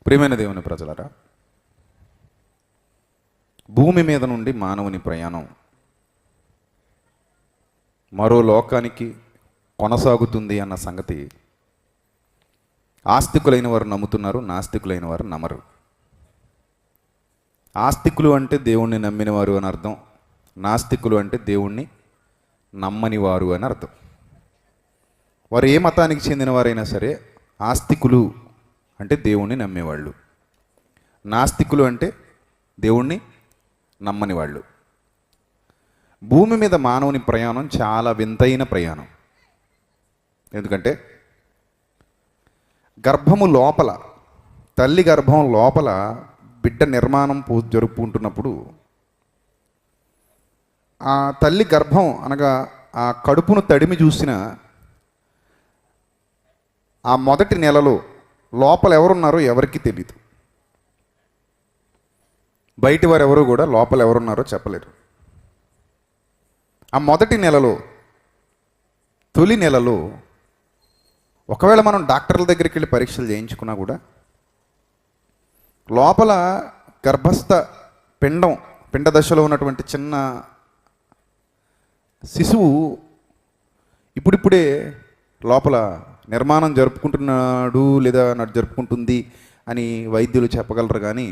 ప్రియమైన దేవుని ప్రజలారా, భూమి మీద నుండి మానవుని ప్రయాణం మరో లోకానికి కొనసాగుతుంది అన్న సంగతి ఆస్తికులైన వారు నమ్ముతున్నారు, నాస్తికులైన వారు నమ్మరు. ఆస్తికులు అంటే దేవుణ్ణి నమ్మిన వారు అని అర్థం, నాస్తికులు అంటే దేవుణ్ణి నమ్మని వారు అని అర్థం. వారు ఏ మతానికి చెందిన వారైనా సరే, ఆస్తికులు అంటే దేవుణ్ణి నమ్మేవాళ్ళు, నాస్తికులు అంటే దేవుణ్ణి నమ్మని వాళ్ళు. భూమి మీద మానవుని ప్రయాణం చాలా వింతైన ప్రయాణం. ఎందుకంటే గర్భము లోపల, తల్లి గర్భం లోపల బిడ్డ నిర్మాణం జరుపుకుంటున్నప్పుడు ఆ తల్లి గర్భం అనగా ఆ కడుపును తడిమి చూసిన ఆ మొదటి నెలలో లోపల ఎవరున్నారో ఎవరికి తెలియదు. బయటి వారు ఎవరు కూడా లోపల ఎవరున్నారో చెప్పలేరు. ఆ మొదటి నెలలో, తొలి నెలలో ఒకవేళ మనం డాక్టర్ల దగ్గరికి వెళ్ళి పరీక్షలు చేయించుకున్నా కూడా లోపల గర్భస్థ పిండ దశలో ఉన్నటువంటి చిన్న శిశువు ఇప్పుడిప్పుడే లోపల నిర్మాణం జరుపుకుంటున్నాడు లేదా జరుపుకుంటుంది అని వైద్యులు చెప్పగలరు. కానీ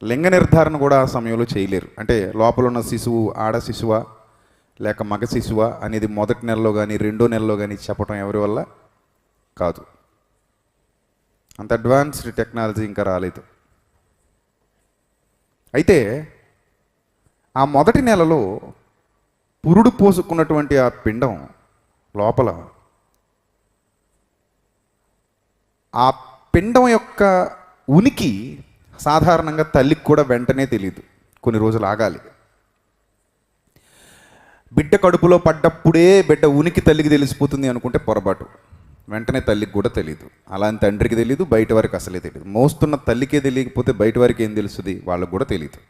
లింగ నిర్ధారణ కూడా ఆ సమయంలో చేయలేరు. అంటే లోపల ఉన్న శిశువు ఆడ శిశువా లేక మగ శిశువా అనేది మొదటి నెలలో కానీ రెండో నెలలో కానీ చెప్పడం ఎవరి వల్ల కాదు. అంత అడ్వాన్స్డ్ టెక్నాలజీ ఇంకా రాలేదు. అయితే ఆ మొదటి నెలలో పురుడు పోసుకున్నటువంటి ఆ పిండం లోపల ఆ పిండం యొక్క ఉనికి సాధారణంగా తల్లికి కూడా వెంటనే తెలియదు, కొన్ని రోజులు ఆగాలి. బిడ్డ కడుపులో పడ్డప్పుడే బిడ్డ ఉనికి తల్లికి తెలిసిపోతుంది అనుకుంటే పొరపాటు. వెంటనే తల్లికి కూడా తెలియదు, అలాంటి తండ్రికి తెలియదు, బయట వారికి అసలే తెలియదు. మోస్తున్న తల్లికే తెలియకపోతే బయట వారికి ఏం తెలుస్తుంది, వాళ్ళకు కూడా తెలియదు.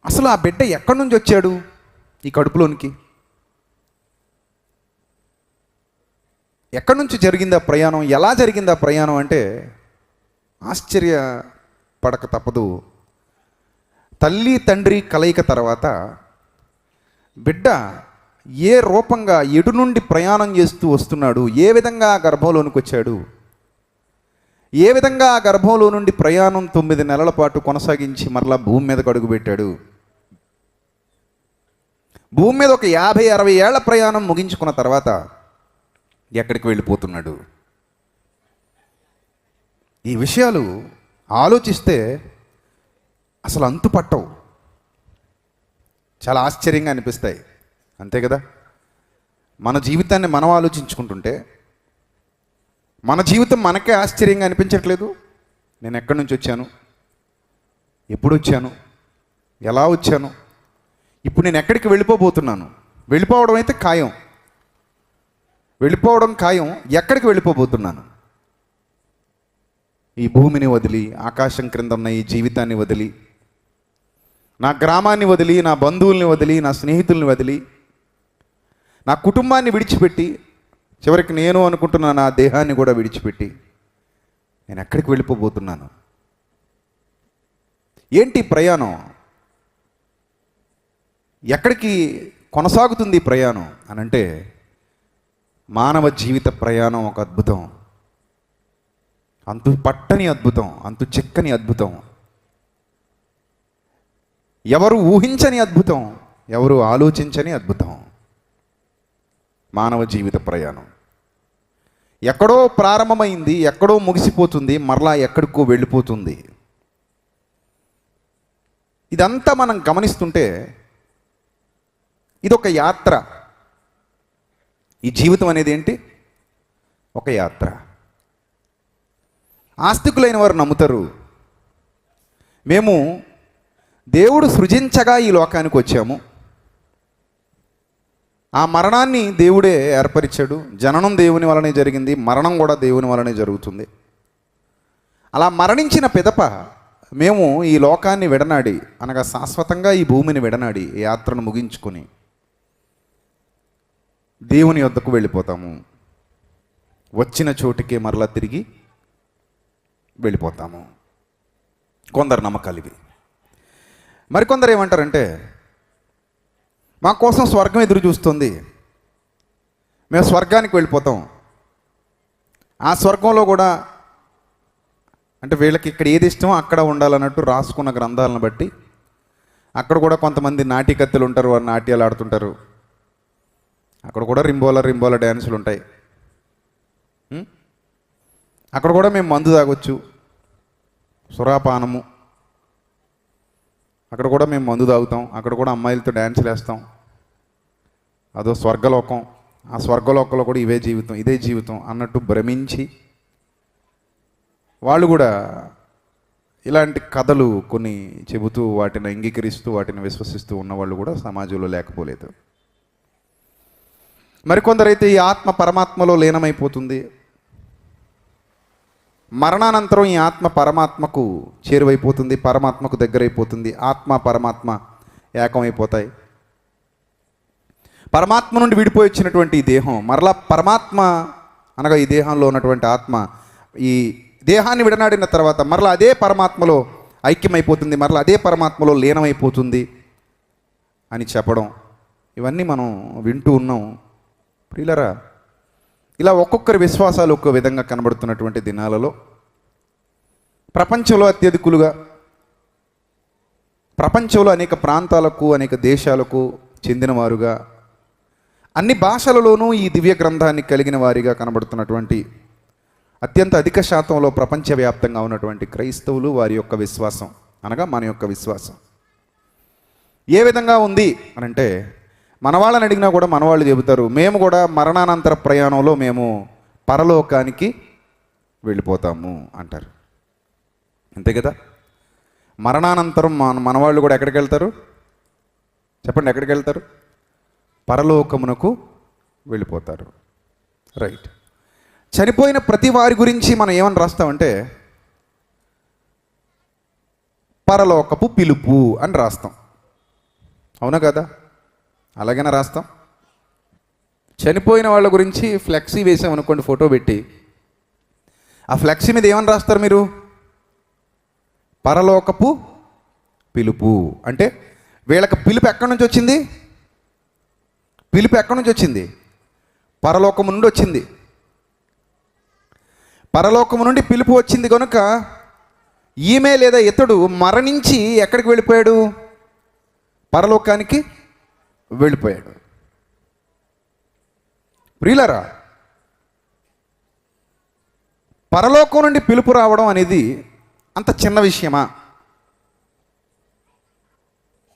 అసలు ఆ బిడ్డ ఎక్కడి నుంచి వచ్చాడు ఈ కడుపులోనికి? ఎక్కడి నుంచి జరిగింది ఆ ప్రయాణం? ఎలా జరిగింది ఆ ప్రయాణం అంటే ఆశ్చర్యపడక తప్పదు. తల్లి తండ్రి కలయిక తర్వాత బిడ్డ ఏ రూపంగా ఎటు నుండి ప్రయాణం చేస్తూ వస్తున్నాడు, ఏ విధంగా గర్భంలోనికి వచ్చాడు, ఏ విధంగా ఆ గర్భంలో నుండి ప్రయాణం 9 నెలల పాటు కొనసాగించి మరలా భూమి మీదకు అడుగుపెట్టాడు. భూమి మీద ఒక 50-60 ఏళ్ల ప్రయాణం ముగించుకున్న తర్వాత ఎక్కడికి వెళ్ళిపోతున్నాడు? ఈ విషయాలు ఆలోచిస్తే అసలు అంతు పట్టవు, చాలా ఆశ్చర్యంగా అనిపిస్తాయి. అంతే కదా? మన జీవితాన్ని మనం ఆలోచించుకుంటుంటే మన జీవితం మనకే ఆశ్చర్యంగా అనిపించట్లేదు. నేను ఎక్కడి నుంచి వచ్చాను, ఎప్పుడు వచ్చాను, ఎలా వచ్చాను, ఇప్పుడు నేను ఎక్కడికి వెళ్ళిపోబోతున్నాను? వెళ్ళిపోవడం అయితే ఖాయం, వెళ్ళిపోవడం ఖాయం. ఎక్కడికి వెళ్ళిపోబోతున్నాను? ఈ భూమిని వదిలి, ఆకాశం క్రింద ఉన్న ఈ జీవితాన్ని వదిలి, నా గ్రామాన్ని వదిలి, నా బంధువుల్ని వదిలి, నా స్నేహితుల్ని వదిలి, నా కుటుంబాన్ని విడిచిపెట్టి, చివరికి నేను అనుకుంటున్న నా దేహాన్ని కూడా విడిచిపెట్టి నేను ఎక్కడికి వెళ్ళిపోబోతున్నాను? ఏంటి ప్రయాణం? ఎక్కడికి కొనసాగుతుంది ప్రయాణం అని అంటే, మానవ జీవిత ప్రయాణం ఒక అద్భుతం, అంతు పట్టని అద్భుతం, అంతు చిక్కని అద్భుతం, ఎవరు ఊహించని అద్భుతం, ఎవరు ఆలోచించని అద్భుతం. మానవ జీవిత ప్రయాణం ఎక్కడో ప్రారంభమైంది, ఎక్కడో ముగిసిపోతుంది, మరలా ఎక్కడికో వెళ్ళిపోతుంది. ఇదంతా మనం గమనిస్తుంటే ఇదొక యాత్ర. ఈ జీవితం అనేది ఏంటి? ఒక యాత్ర. ఆస్తికులైన వారు నమ్ముతారు, మేము దేవుడు సృజించగా ఈ లోకానికి వచ్చాము, ఆ మరణాన్ని దేవుడే ఏర్పరిచాడు, జననం దేవుని వలనే జరిగింది, మరణం కూడా దేవుని వలనే జరుగుతుంది. అలా మరణించిన పిదప మేము ఈ లోకాన్ని విడనాడి, అనగా శాశ్వతంగా ఈ భూమిని విడనాడి యాత్రను ముగించుకొని దేవుని యొద్దకు వెళ్ళిపోతాము. వచ్చిన చోటికే మరలా తిరిగి వెళ్ళిపోతాము. కొందరు నమ్మకాలు ఇవి. మరికొందరు ఏమంటారంటే, మా కోసం స్వర్గం ఎదురు చూస్తుంది, మేము స్వర్గానికి వెళ్ళిపోతాం. ఆ స్వర్గంలో కూడా అంటే వీళ్ళకి ఇక్కడ ఏది ఇష్టమో అక్కడ ఉండాలన్నట్టు రాసుకున్న గ్రంథాలను బట్టి అక్కడ కూడా కొంతమంది నాట్యకత్తెలు ఉంటారు, వారు నాట్యాలు ఆడుతుంటారు. అక్కడ కూడా రింబోల డ్యాన్సులు ఉంటాయి. అక్కడ కూడా మేము మందు తాగొచ్చు, సురాపానము, అక్కడ కూడా మేము మందు తాగుతాం, అక్కడ కూడా అమ్మాయిలతో డ్యాన్సులు వేస్తాం. అదో స్వర్గలోకం, ఆ స్వర్గలోకంలో కూడా ఇదే జీవితం అన్నట్టు భ్రమించి వాళ్ళు కూడా ఇలాంటి కథలు కొన్ని చెబుతూ వాటిని అంగీకరిస్తూ వాటిని విశ్వసిస్తూ ఉన్నవాళ్ళు కూడా సమాజంలో లేకపోలేదు. మరికొందరైతే ఈ ఆత్మ పరమాత్మలో లీనమైపోతుంది, మరణానంతరం ఈ ఆత్మ పరమాత్మకు చేరువైపోతుంది, పరమాత్మకు దగ్గరైపోతుంది, ఆత్మ పరమాత్మ ఏకమైపోతాయి. పరమాత్మ నుండి విడిపోయి వచ్చినటువంటి ఈ దేహం మరలా పరమాత్మ అనగా ఈ దేహంలో ఉన్నటువంటి ఆత్మ ఈ దేహాన్ని విడనాడిన తర్వాత మరలా అదే పరమాత్మలో ఐక్యమైపోతుంది, మరలా అదే పరమాత్మలో లీనమైపోతుంది అని చెప్పడం, ఇవన్నీ మనం వింటూ ఉన్నాం. ప్రియులరా, ఇలా ఒక్కొక్కరి విశ్వాసాలు ఒక్కో విధంగా కనబడుతున్నటువంటి దినాలలో ప్రపంచంలో అత్యధికులుగా, ప్రపంచంలో అనేక ప్రాంతాలకు అనేక దేశాలకు చెందినవారుగా, అన్ని భాషలలోనూ ఈ దివ్య గ్రంథాన్ని కలిగిన వారిగా కనబడుతున్నటువంటి అత్యంత అధిక శాతంలో ప్రపంచవ్యాప్తంగా ఉన్నటువంటి క్రైస్తవులు వారి యొక్క విశ్వాసం అనగా మన యొక్క విశ్వాసం ఏ విధంగా ఉంది అని అంటే, మన వాళ్ళని అడిగినా కూడా మన వాళ్ళు చెబుతారు, మేము కూడా మరణానంతర ప్రయాణంలో మేము పరలోకానికి వెళ్ళిపోతాము అంటారు. అంతే కదా? మరణానంతరం మన వాళ్ళు కూడా ఎక్కడికి వెళ్తారు చెప్పండి? ఎక్కడికి వెళ్తారు? పరలోకమునకు వెళ్ళిపోతారు. రైట్. చనిపోయిన ప్రతి వారి గురించి మనం ఏమని రాస్తామంటే పరలోకపు పిలుపు అని రాస్తాం. అవునా కదా? అలాగైనా రాస్తాం. చనిపోయిన వాళ్ళ గురించి ఫ్లెక్సీ వేసామనుకోండి, ఫోటో పెట్టి, ఆ ఫ్లెక్సీ మీద ఏమని రాస్తారు మీరు? పరలోకపు పిలుపు. అంటే వీళ్ళకి పిలుపు ఎక్కడి నుంచి వచ్చింది? పిలుపు ఎక్కడి నుంచి వచ్చింది? పరలోకము నుండి వచ్చింది. పరలోకము నుండి పిలుపు వచ్చింది కనుక ఈమె లేదా ఇతడు మరణించి ఎక్కడికి వెళ్ళిపోయాడు? పరలోకానికి వెళ్ళిపోయాడు. ప్రియులరా, పరలోకం నుండి పిలుపు రావడం అనేది అంత చిన్న విషయమా?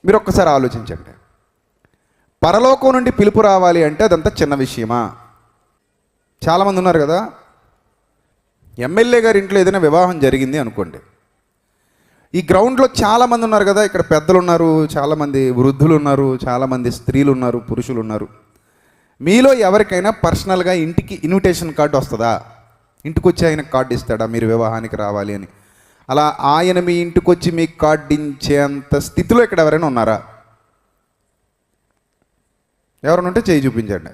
మీరు ఒక్కసారి ఆలోచించండి. పరలోకం నుండి పిలుపు రావాలి అంటే అదంతా చిన్న విషయమా? చాలామంది ఉన్నారు కదా, ఎమ్మెల్యే గారి ఇంట్లో ఏదైనా వివాహం జరిగింది అనుకోండి, ఈ గ్రౌండ్లో చాలామంది ఉన్నారు కదా, ఇక్కడ పెద్దలు ఉన్నారు, చాలామంది వృద్ధులు ఉన్నారు, చాలామంది స్త్రీలు ఉన్నారు, పురుషులు ఉన్నారు. మీలో ఎవరికైనా పర్సనల్గా ఇంటికి ఇన్విటేషన్ కార్డు వస్తుందా? ఇంటికి వచ్చి ఆయన కార్డు ఇస్తాడా మీరు వివాహానికి రావాలి అని? అలా ఆయన మీ ఇంటికి వచ్చి మీకు కార్డు ఇచ్చేంత స్థితిలో ఇక్కడ ఎవరైనా ఉన్నారా? ఎవరైనా ఉంటే చేయి చూపించండి.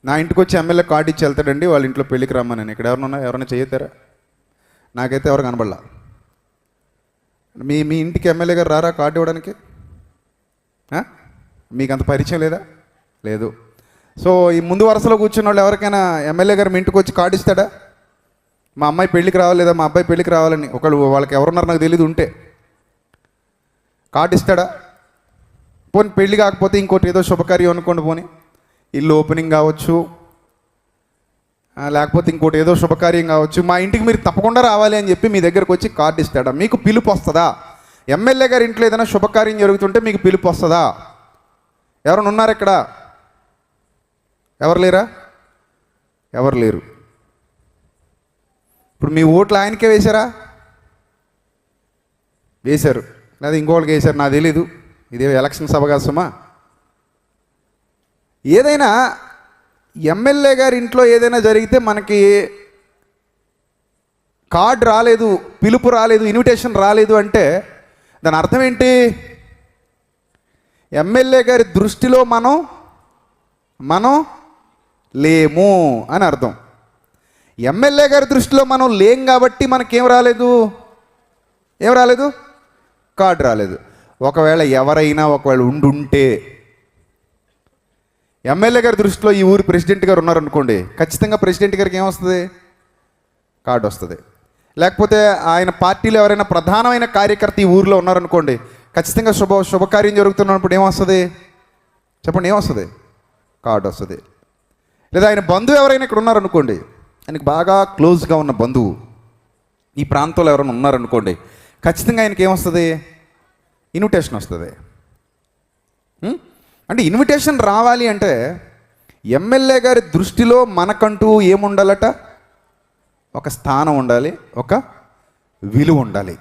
నా ఇంటికి వచ్చి ఎమ్మెల్యే కార్డు ఇచ్చి వెళ్తాడండి వాళ్ళ ఇంట్లో పెళ్ళికి రమ్మని. ఇక్కడ ఎవరైనా చేయతారా? నాకైతే ఎవరు కనబడలా. మీ ఇంటికి ఎమ్మెల్యే గారు రారా కార్డు ఇవ్వడానికి? మీకు అంత పరిచయం లేదా? లేదు. సో ఈ ముందు వరుసలో కూర్చున్న వాళ్ళు ఎవరికైనా ఎమ్మెల్యే గారు మీ ఇంటికి వచ్చి కార్డు ఇస్తాడా? మా అమ్మాయి పెళ్ళికి రావాలి లేదా మా అబ్బాయి పెళ్ళికి రావాలని ఒకళ్ళు వాళ్ళకి ఎవరున్నారు నాకు తెలియదు ఉంటే కార్డు ఇస్తాడా? పోనీ పెళ్ళి కాకపోతే ఇంకోటి ఏదో శుభకార్యం అనుకోండి, పోనీ ఇల్లు ఓపెనింగ్ కావచ్చు, లేకపోతే ఇంకోటి ఏదో శుభకార్యం కావచ్చు, మా ఇంటికి మీరు తప్పకుండా రావాలి అని చెప్పి మీ దగ్గరకు వచ్చి కార్డు ఇస్తాడా? మీకు పిలుపు వస్తుందా? ఎమ్మెల్యే గారి ఇంట్లో ఏదైనా శుభకార్యం జరుగుతుంటే మీకు పిలుపు వస్తుందా? ఎవరైనా ఉన్నారు ఇక్కడ? ఎవరు లేరా? ఎవరు లేరు. ఇప్పుడు మీ ఓట్లు ఆయనకే వేశారా? వేశారు. లేదా ఇంకోళ్ళకి వేశారు, నాకు తెలీదు. ఇదే ఎలక్షన్ సభగాసమా? ఏదైనా ఎమ్మెల్యే గారి ఇంట్లో ఏదైనా జరిగితే మనకి కార్డు రాలేదు, పిలుపు రాలేదు, ఇన్విటేషన్ రాలేదు అంటే దాని అర్థం ఏంటి? ఎమ్మెల్యే గారి దృష్టిలో మనం లేము అని అర్థం. ఎమ్మెల్యే గారి దృష్టిలో మనం లేం కాబట్టి మనకేం రాలేదు, ఏం రాలేదు, కార్డు రాలేదు. ఒకవేళ ఎవరైనా ఉండుంటే ఎమ్మెల్యే గారి దృష్టిలో ఈ ఊరు ప్రెసిడెంట్ గారు ఉన్నారనుకోండి, ఖచ్చితంగా ప్రెసిడెంట్ గారికి ఏమొస్తుంది, కార్డు వస్తుంది. లేకపోతే ఆయన పార్టీలో ఎవరైనా ప్రధానమైన కార్యకర్త ఈ ఊరిలో ఉన్నారనుకోండి, ఖచ్చితంగా శుభకార్యం జరుగుతున్నప్పుడు ఏమొస్తుంది చెప్పండి, ఏమొస్తుంది, కార్డు వస్తుంది. లేదా ఆయన బంధువు ఎవరైనా ఇక్కడ ఉన్నారనుకోండి, ఆయనకి బాగా క్లోజ్గా ఉన్న బంధువు ఈ ప్రాంతంలో ఎవరైనా ఉన్నారనుకోండి, ఖచ్చితంగా ఆయనకి ఏమొస్తుంది, ఇన్విటేషన్ వస్తుంది. అంటే ఇన్విటేషన్ రావాలి అంటే ఎమ్మెల్యే గారి దృష్టిలో మనకంటూ ఏముండాలట, ఒక స్థానం ఉండాలి, ఒక విలువ ఉండాలి.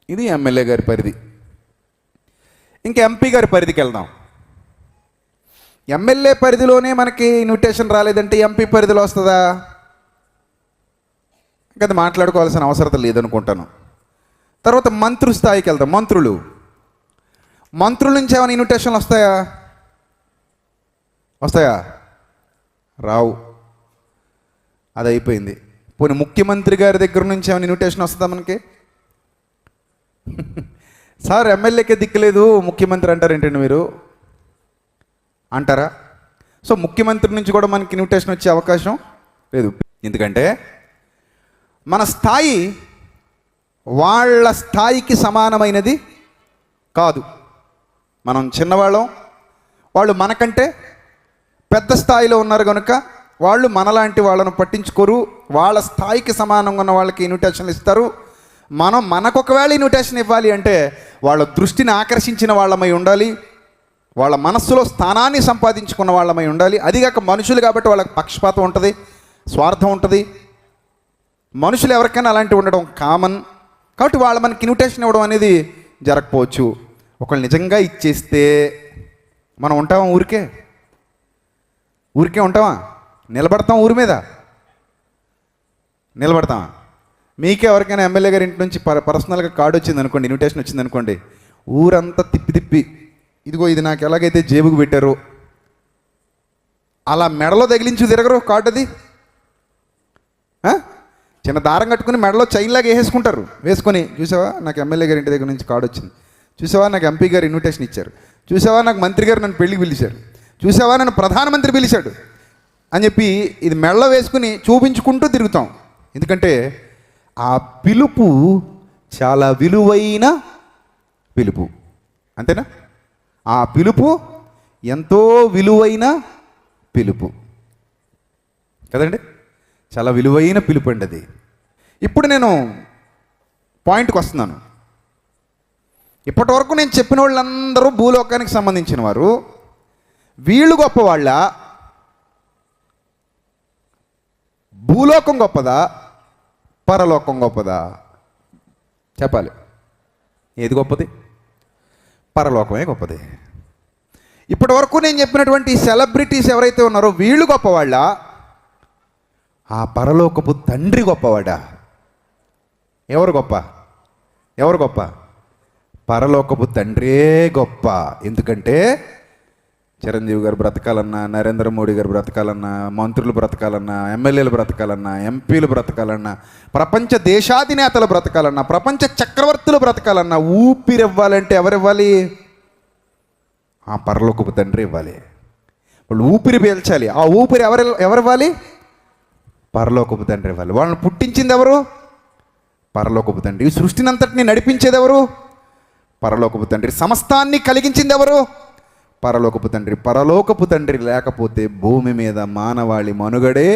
ఇది ఎమ్మెల్యే గారి పరిధి. ఇంకా ఎంపీ గారి పరిధికి వెళ్దాం. ఎమ్మెల్యే పరిధిలోనే మనకి ఇన్విటేషన్ రాలేదంటే ఎంపీ పరిధిలో వస్తుందా? ఇంకా అది మాట్లాడుకోవాల్సిన అవసరం లేదనుకుంటాను. తర్వాత మంత్రి స్థాయికి వెళ్దాం. మంత్రుల నుంచి ఏమైనా ఇన్విటేషన్లు వస్తాయా? రావు. అది అయిపోయింది. పోనీ ముఖ్యమంత్రి గారి దగ్గర నుంచి ఏమైనా ఇన్విటేషన్ వస్తుందా మనకి? సార్ ఎమ్మెల్యేకే దిక్కులేదు ముఖ్యమంత్రి అంటారేంటండి మీరు అంటారా? సో ముఖ్యమంత్రి నుంచి కూడా మనకి ఇన్విటేషన్ వచ్చే అవకాశం లేదు. ఎందుకంటే మన స్థాయి వాళ్ళ స్థాయికి సమానమైనది కాదు. మనం చిన్నవాళ్ళం, వాళ్ళు మనకంటే పెద్ద స్థాయిలో ఉన్నారు కనుక వాళ్ళు మనలాంటి వాళ్ళను పట్టించుకోరు. వాళ్ళ స్థాయికి సమానంగా ఉన్న వాళ్ళకి ఇన్విటేషన్లు ఇస్తారు. మనం మనకొకవేళ ఇన్విటేషన్ ఇవ్వాలి అంటే వాళ్ళ దృష్టిని ఆకర్షించిన వాళ్ళమై ఉండాలి, వాళ్ళ మనస్సులో స్థానాన్ని సంపాదించుకున్న వాళ్ళమై ఉండాలి. అదిగాక మనుషులు కాబట్టి వాళ్ళకి పక్షపాతం ఉంటుంది, స్వార్థం ఉంటుంది. మనుషులు ఎవరికైనా అలాంటివి ఉండడం కామన్. కాబట్టి వాళ్ళు మనకి ఇన్విటేషన్ ఇవ్వడం అనేది జరగకపోవచ్చు. ఒకళ్ళు నిజంగా ఇచ్చేస్తే మనం ఉంటామా? ఊరికే ఉంటామా? నిలబడతాం? ఊరి మీద నిలబడతామా? మీకే ఎవరికైనా ఎమ్మెల్యే గారి ఇంటి నుంచి పర్సనల్గా కార్డు వచ్చింది అనుకోండి, ఇన్విటేషన్ వచ్చింది అనుకోండి, ఊరంతా తిప్పి ఇదిగో ఇది నాకు ఎలాగైతే జేబుకు పెట్టారో అలా మెడలో తగిలించి తిరగరు కార్డు. అది చిన్న దారం కట్టుకుని మెడలో చైన్లాగా వేసుకుంటారు. వేసుకొని చూసావా నాకు ఎమ్మెల్యే గారి ఇంటి దగ్గర నుంచి కార్డు వచ్చింది, చూసావా నాకు ఎంపీ గారు ఇన్విటేషన్ ఇచ్చారు, చూసావా నాకు మంత్రి గారు నన్ను పెళ్ళికి పిలిచారు, చూసావా నన్ను ప్రధానమంత్రి పిలిచాడు అని చెప్పి ఇది మెడలో వేసుకుని చూపించుకుంటూ తిరుగుతాం. ఎందుకంటే ఆ పిలుపు చాలా విలువైన పిలుపు. అంతేనా? ఆ పిలుపు ఎంతో విలువైన పిలుపు కదండి, చాలా విలువైన పిలుపు అండి అది. ఇప్పుడు నేను పాయింట్కి వస్తున్నాను. ఇప్పటి వరకు నేను చెప్పిన వాళ్ళందరూ భూలోకానికి సంబంధించిన వారు. వీళ్ళు గొప్పవాళ్ళ, భూలోకం గొప్పదా, పరలోకం గొప్పదా? చెప్పాలి. ఏది గొప్పది? పరలోకమే గొప్పది. ఇప్పటి వరకు నేను చెప్పినటువంటి సెలబ్రిటీస్ ఎవరైతే ఉన్నారో వీళ్ళు గొప్పవాళ్ళ, ఆ పరలోకపు తండ్రి గొప్పవాడా? ఎవరు గొప్ప? పరలోకపు తండ్రే గొప్ప. ఎందుకంటే చిరంజీవి గారు బ్రతకాలన్నా, నరేంద్ర మోడీ గారు బ్రతకాలన్నా, మంత్రులు బ్రతకాలన్నా, ఎమ్మెల్యేలు బ్రతకాలన్నా, ఎంపీలు బ్రతకాలన్నా, ప్రపంచ దేశాధినేతలు బ్రతకాలన్నా, ప్రపంచ చక్రవర్తులు బ్రతకాలన్నా ఊపిరివ్వాలంటే ఎవరివ్వాలి? ఆ పరలోకపు తండ్రి ఇవ్వాలి. వాళ్ళు ఊపిరి పీల్చాలి. ఆ ఊపిరి ఎవరివ్వాలి? పరలోకపు తండ్రి ఇవ్వాలి. వాళ్ళని పుట్టించింది ఎవరు? పరలోకపు తండ్రి. ఈ సృష్టిని అంతటిని నడిపించేది ఎవరు? పరలోకపు తండ్రి. సమస్తాన్ని కలిగించింది ఎవరు? పరలోకపు తండ్రి. పరలోకపు తండ్రి లేకపోతే భూమి మీద మానవాళి మనుగడే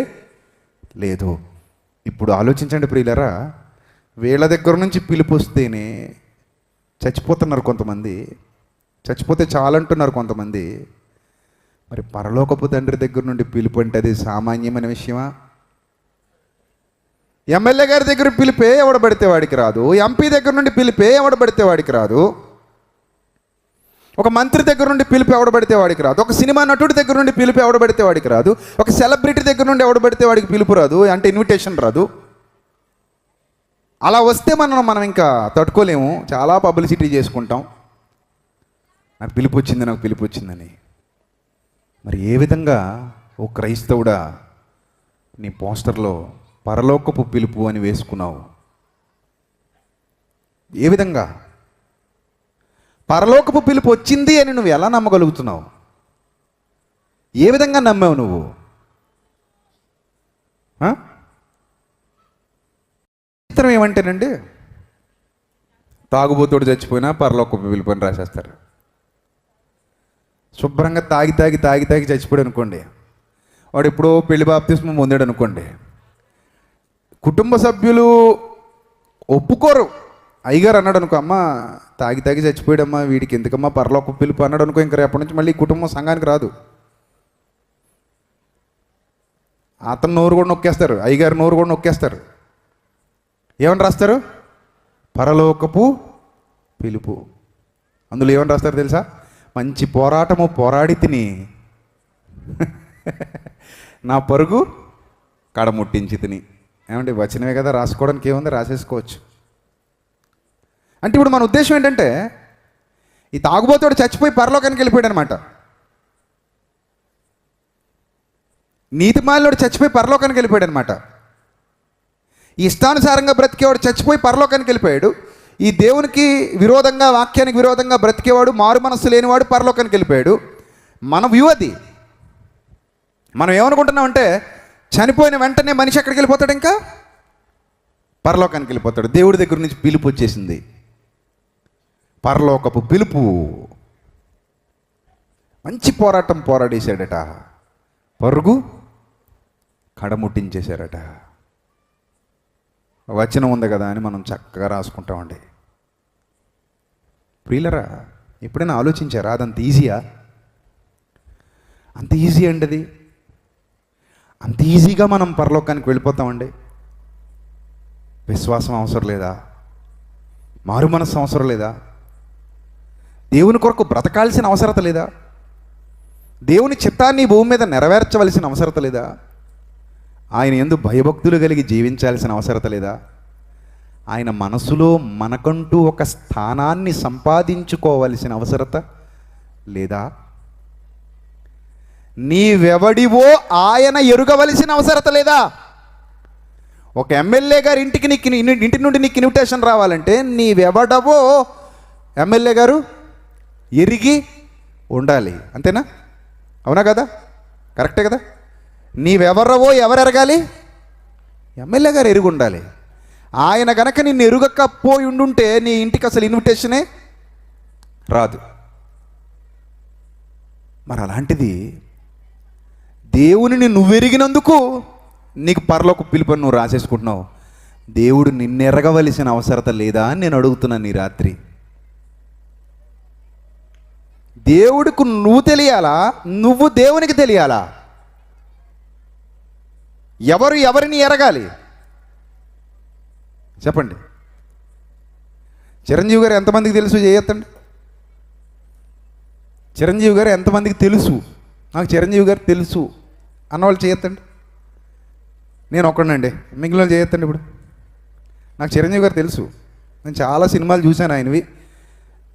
లేదు. ఇప్పుడు ఆలోచించండి ప్రియులరా, వీళ్ళ దగ్గర నుంచి పిలుపు వస్తేనే చచ్చిపోతున్నారు కొంతమంది, చచ్చిపోతే చాలంటున్నారు కొంతమంది. మరి పరలోకపు తండ్రి దగ్గర నుండి పిలుపు అంటే అది సామాన్యమైన విషయమా? ఎమ్మెల్యే గారి దగ్గర పిలిపే ఎవడబడితే వాడికి రాదు, ఎంపీ దగ్గర నుండి పిలిపే ఎవడబడితే వాడికి రాదు, ఒక మంత్రి దగ్గర నుండి పిలుపు ఎవడబడితే వాడికి రాదు, ఒక సినిమా నటుడి దగ్గర నుండి పిలుపు ఎవడబడితే వాడికి రాదు, ఒక సెలబ్రిటీ దగ్గర నుండి ఎవడబడితే వాడికి పిలుపు రాదు, అంటే ఇన్విటేషన్ రాదు. అలా వస్తే మనం ఇంకా తట్టుకోలేము, చాలా పబ్లిసిటీ చేసుకుంటాం, నాకు పిలుపు వచ్చిందని. మరి ఏ విధంగా ఓ క్రైస్తవుడా నీ పోస్టర్లో పరలోకపు పిలుపు అని వేసుకున్నావు? ఏ విధంగా? పరలోకపు పిలుపు వచ్చింది అని నువ్వు ఎలా నమ్మగలుగుతున్నావు? ఏ విధంగా నమ్మావు నువ్వు? చిత్రం ఏమంటేనండి, తాగుబోతుడు చచ్చిపోయినా పరలోకపు పిలుపు అని రాసేస్తారు. శుభ్రంగా తాగి తాగి తాగి తాగి చచ్చిపోయాడు అనుకోండి, వాడు ఎప్పుడో పెళ్లి బాప్తిస్మం పొందాడు అనుకోండి, కుటుంబ సభ్యులు ఒప్పుకోరు. అయ్యగారు అన్నాడు అనుకో, అమ్మ తాగి తాగి చచ్చిపోయాడమ్మా, వీడికి ఎందుకమ్మా పరలోకపు పిలుపు అన్నాడు అనుకో, ఇంకా రేపటి నుంచి మళ్ళీ కుటుంబం సంఘానికి రాదు. అతను నోరు కూడా నొక్కేస్తారు, అయ్యగారు నోరు కూడా నొక్కేస్తారు. ఏమని రాస్తారు? పరలోకపు పిలుపు. అందులో ఏమని రాస్తారు తెలుసా? మంచి పోరాటము పోరాడి తిని నా పరుగు కడముట్టించి తిని. ఏమంటే వచనమే కదా, రాసుకోవడానికి ఏముంది, రాసేసుకోవచ్చు. అంటే ఇప్పుడు మన ఉద్దేశం ఏంటంటే, ఈ తాగుబోతుడు చచ్చిపోయి పరలోకానికి వెళ్ళిపోయాడు అనమాట. నీతిమాలినోడు చచ్చిపోయి పరలోకానికి వెళ్ళిపోయాడు అనమాట. ఈ ఇష్టానుసారంగా బ్రతికేవాడు చచ్చిపోయి పరలోకానికి వెళ్ళిపోయాడు. ఈ దేవునికి విరోధంగా, వాక్యానికి విరోధంగా బ్రతికేవాడు, మారు మనస్సు లేనివాడు పరలోకానికి వెళ్ళిపోయాడు. మన వ్యూ అది. మనం ఏమనుకుంటున్నామంటే, చనిపోయిన వెంటనే మనిషి ఎక్కడికి వెళ్ళిపోతాడు? ఇంకా పరలోకానికి వెళ్ళిపోతాడు. దేవుడి దగ్గర నుంచి పిలుపు వచ్చేసింది, పరలోకపు పిలుపు. మంచి పోరాటం పోరాడేశాడట, పరుగు కడముట్టించేశారట. వచనం ఉంది కదా అని మనం చక్కగా రాసుకుంటామండి. ప్రియులరా, ఎప్పుడైనా ఆలోచించారా అదంత ఈజీయా? అంత ఈజీ అండి అది. అంత ఈజీగా మనం పరలోకానికి వెళ్ళిపోతామండి. విశ్వాసం అవసరం లేదా? మారు మనస్సు అవసరం లేదా? దేవుని కొరకు బ్రతకాల్సిన అవసరత లేదా? దేవుని చిత్తాన్ని భూమి మీద నెరవేర్చవలసిన అవసరత లేదా? ఆయన యందు భయభక్తులు కలిగి జీవించాల్సిన అవసరత లేదా? ఆయన మనసులో మనకంటూ ఒక స్థానాన్ని సంపాదించుకోవలసిన అవసరత లేదా? నీవెవడివో ఆయన ఎరుగవలసిన అవసరత లేదా? ఒక ఎమ్మెల్యే గారి ఇంటి నుండి నీకు ఇన్విటేషన్ రావాలంటే నీవెవడవో ఎమ్మెల్యే గారు ఎరిగి ఉండాలి. అంతేనా? అవునా కదా? కరెక్టే కదా? నీవెవరవో ఎవరు ఎరగాలి? ఎమ్మెల్యే గారు ఎరుగు ఉండాలి. ఆయన గనక నిన్ను ఎరుగకపోయి ఉండుంటే నీ ఇంటికి అసలు ఇన్విటేషనే రాదు. మరి అలాంటిది దేవునిని నువ్వెరిగినందుకు నీకు పరలోక పిలుపుని నువ్వు రాసేసుకుంటున్నావు. దేవుడు నిన్నెరగవలసిన అవసరత లేదా అని నేను అడుగుతున్నాను ఈ రాత్రి. దేవుడికి నువ్వు తెలియాలా? నువ్వు దేవునికి తెలియాలా? ఎవరు ఎవరిని ఎరగాలి చెప్పండి? చిరంజీవి గారు ఎంతమందికి తెలుసు? చేయొద్దండి. చిరంజీవి గారు ఎంతమందికి తెలుసు? నాకు చిరంజీవి గారు తెలుసు అన్నవాళ్ళు చేయొద్దండి. నేను ఒక్కడండి, మిగిలిన చేయొద్దండి. ఇప్పుడు నాకు చిరంజీవి గారు తెలుసు. నేను చాలా సినిమాలు చూశాను ఆయనవి.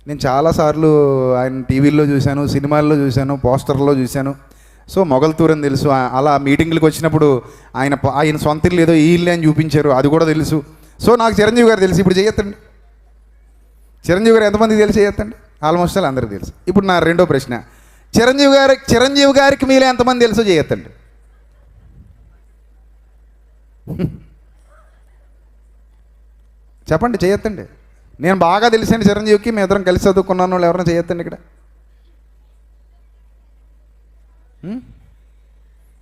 నేను చాలాసార్లు ఆయన టీవీల్లో చూశాను, సినిమాల్లో చూశాను, పోస్టర్లో చూశాను. సో మొగల్తూర్ అని తెలుసు. అలా మీటింగ్లకు వచ్చినప్పుడు ఆయన సొంత ఇల్లు ఏదో ఈ ఇల్లు అని చూపించారు, అది కూడా తెలుసు. సో నాకు చిరంజీవి గారు తెలుసు. ఇప్పుడు చేయొద్దండి. చిరంజీవి గారు ఎంతమందికి తెలిసి చేయొద్దండి? ఆల్మోస్ట్ ఆల్ అందరికీ తెలుసు. ఇప్పుడు నా రెండో ప్రశ్న, చిరంజీవి గారికి మీలో ఎంతమంది తెలుసో చేయొద్దండి. చెప్పండి, చేయొద్దండి. నేను బాగా తెలిసాను చిరంజీవికి, మేము ఇద్దరం కలిసి చదువుకున్నాను వాళ్ళు ఎవరైనా చేయొద్దండి ఇక్కడ.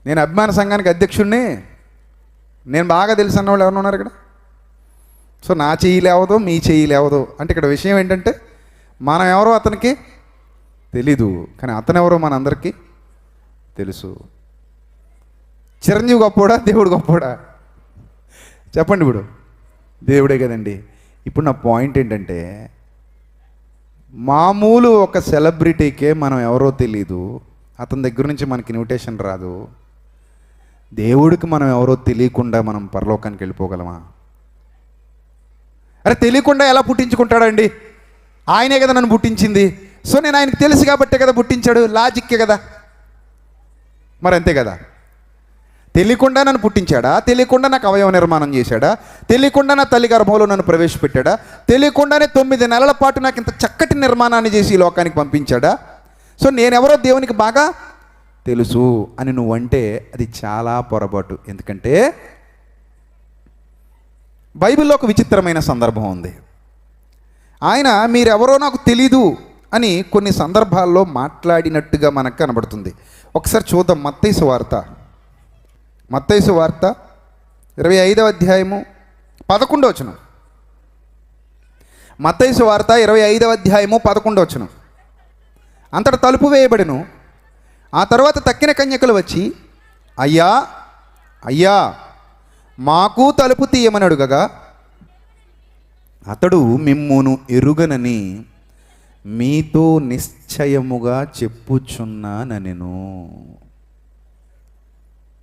నేను అభిమాన సంఘానికి అధ్యక్షుడిని, నేను బాగా తెలుసు అన్న వాళ్ళు ఎవరైనా ఉన్నారు ఇక్కడ? సో నా చెయ్యి లేవదు, మీ చెయ్యి లేవదు అంటే ఇక్కడ విషయం ఏంటంటే, మనం ఎవరో అతనికి తెలీదు, కానీ అతను ఎవరో మనందరికీ తెలుసు. చిరంజీవి గొప్పోడా, దేవుడు గొప్పోడా? చెప్పండి. ఇప్పుడు దేవుడే కదండి. ఇప్పుడు నా పాయింట్ ఏంటంటే, మామూలు ఒక సెలబ్రిటీకే మనం ఎవరో తెలీదు, అతని దగ్గర నుంచి మనకి ఇన్విటేషన్ రాదు. దేవుడికి మనం ఎవరో తెలియకుండా మనం పరలోకానికి వెళ్ళిపోగలమా? అరే తెలియకుండా ఎలా పుట్టించుకుంటాడండి? ఆయనే కదా నన్ను పుట్టించింది. సో నేను ఆయనకు తెలుసు కాబట్టే కదా పుట్టించాడు. లాజిక్కే కదా. మరి అంతే కదా. తెలియకుండా నన్ను పుట్టించాడా? తెలియకుండా నాకు అవయవ నిర్మాణం చేశాడా? తెలియకుండా నా తల్లి గర్భంలో నన్ను ప్రవేశపెట్టాడా? తెలియకుండానే 9 నెలల పాటు నాకు ఇంత చక్కటి నిర్మాణాన్ని చేసి ఈ లోకానికి పంపించాడా? సో నేనెవరో దేవునికి బాగా తెలుసు అని నువ్వంటే అది చాలా పొరపాటు. ఎందుకంటే బైబిల్లో ఒక విచిత్రమైన సందర్భం ఉంది. ఆయన మీరెవరో నాకు తెలీదు అని కొన్ని సందర్భాల్లో మాట్లాడినట్టుగా మనకు కనబడుతుంది. ఒకసారి చూద్దాం. మత్తయి సువార్త 25వ అధ్యాయము 11వ వచనం. మత్తయి సువార్త 25వ అధ్యాయము 11వ వచనం. అంతటా తలుపు వేయబడెను. ఆ తర్వాత తక్కిన కన్యకలు వచ్చి, అయ్యా అయ్యా మాకు తలుపు తీయమని అడుగగా, అతడు మిమ్మును ఎరుగనని మీతో నిశ్చయముగా చెప్పుచున్నానెను.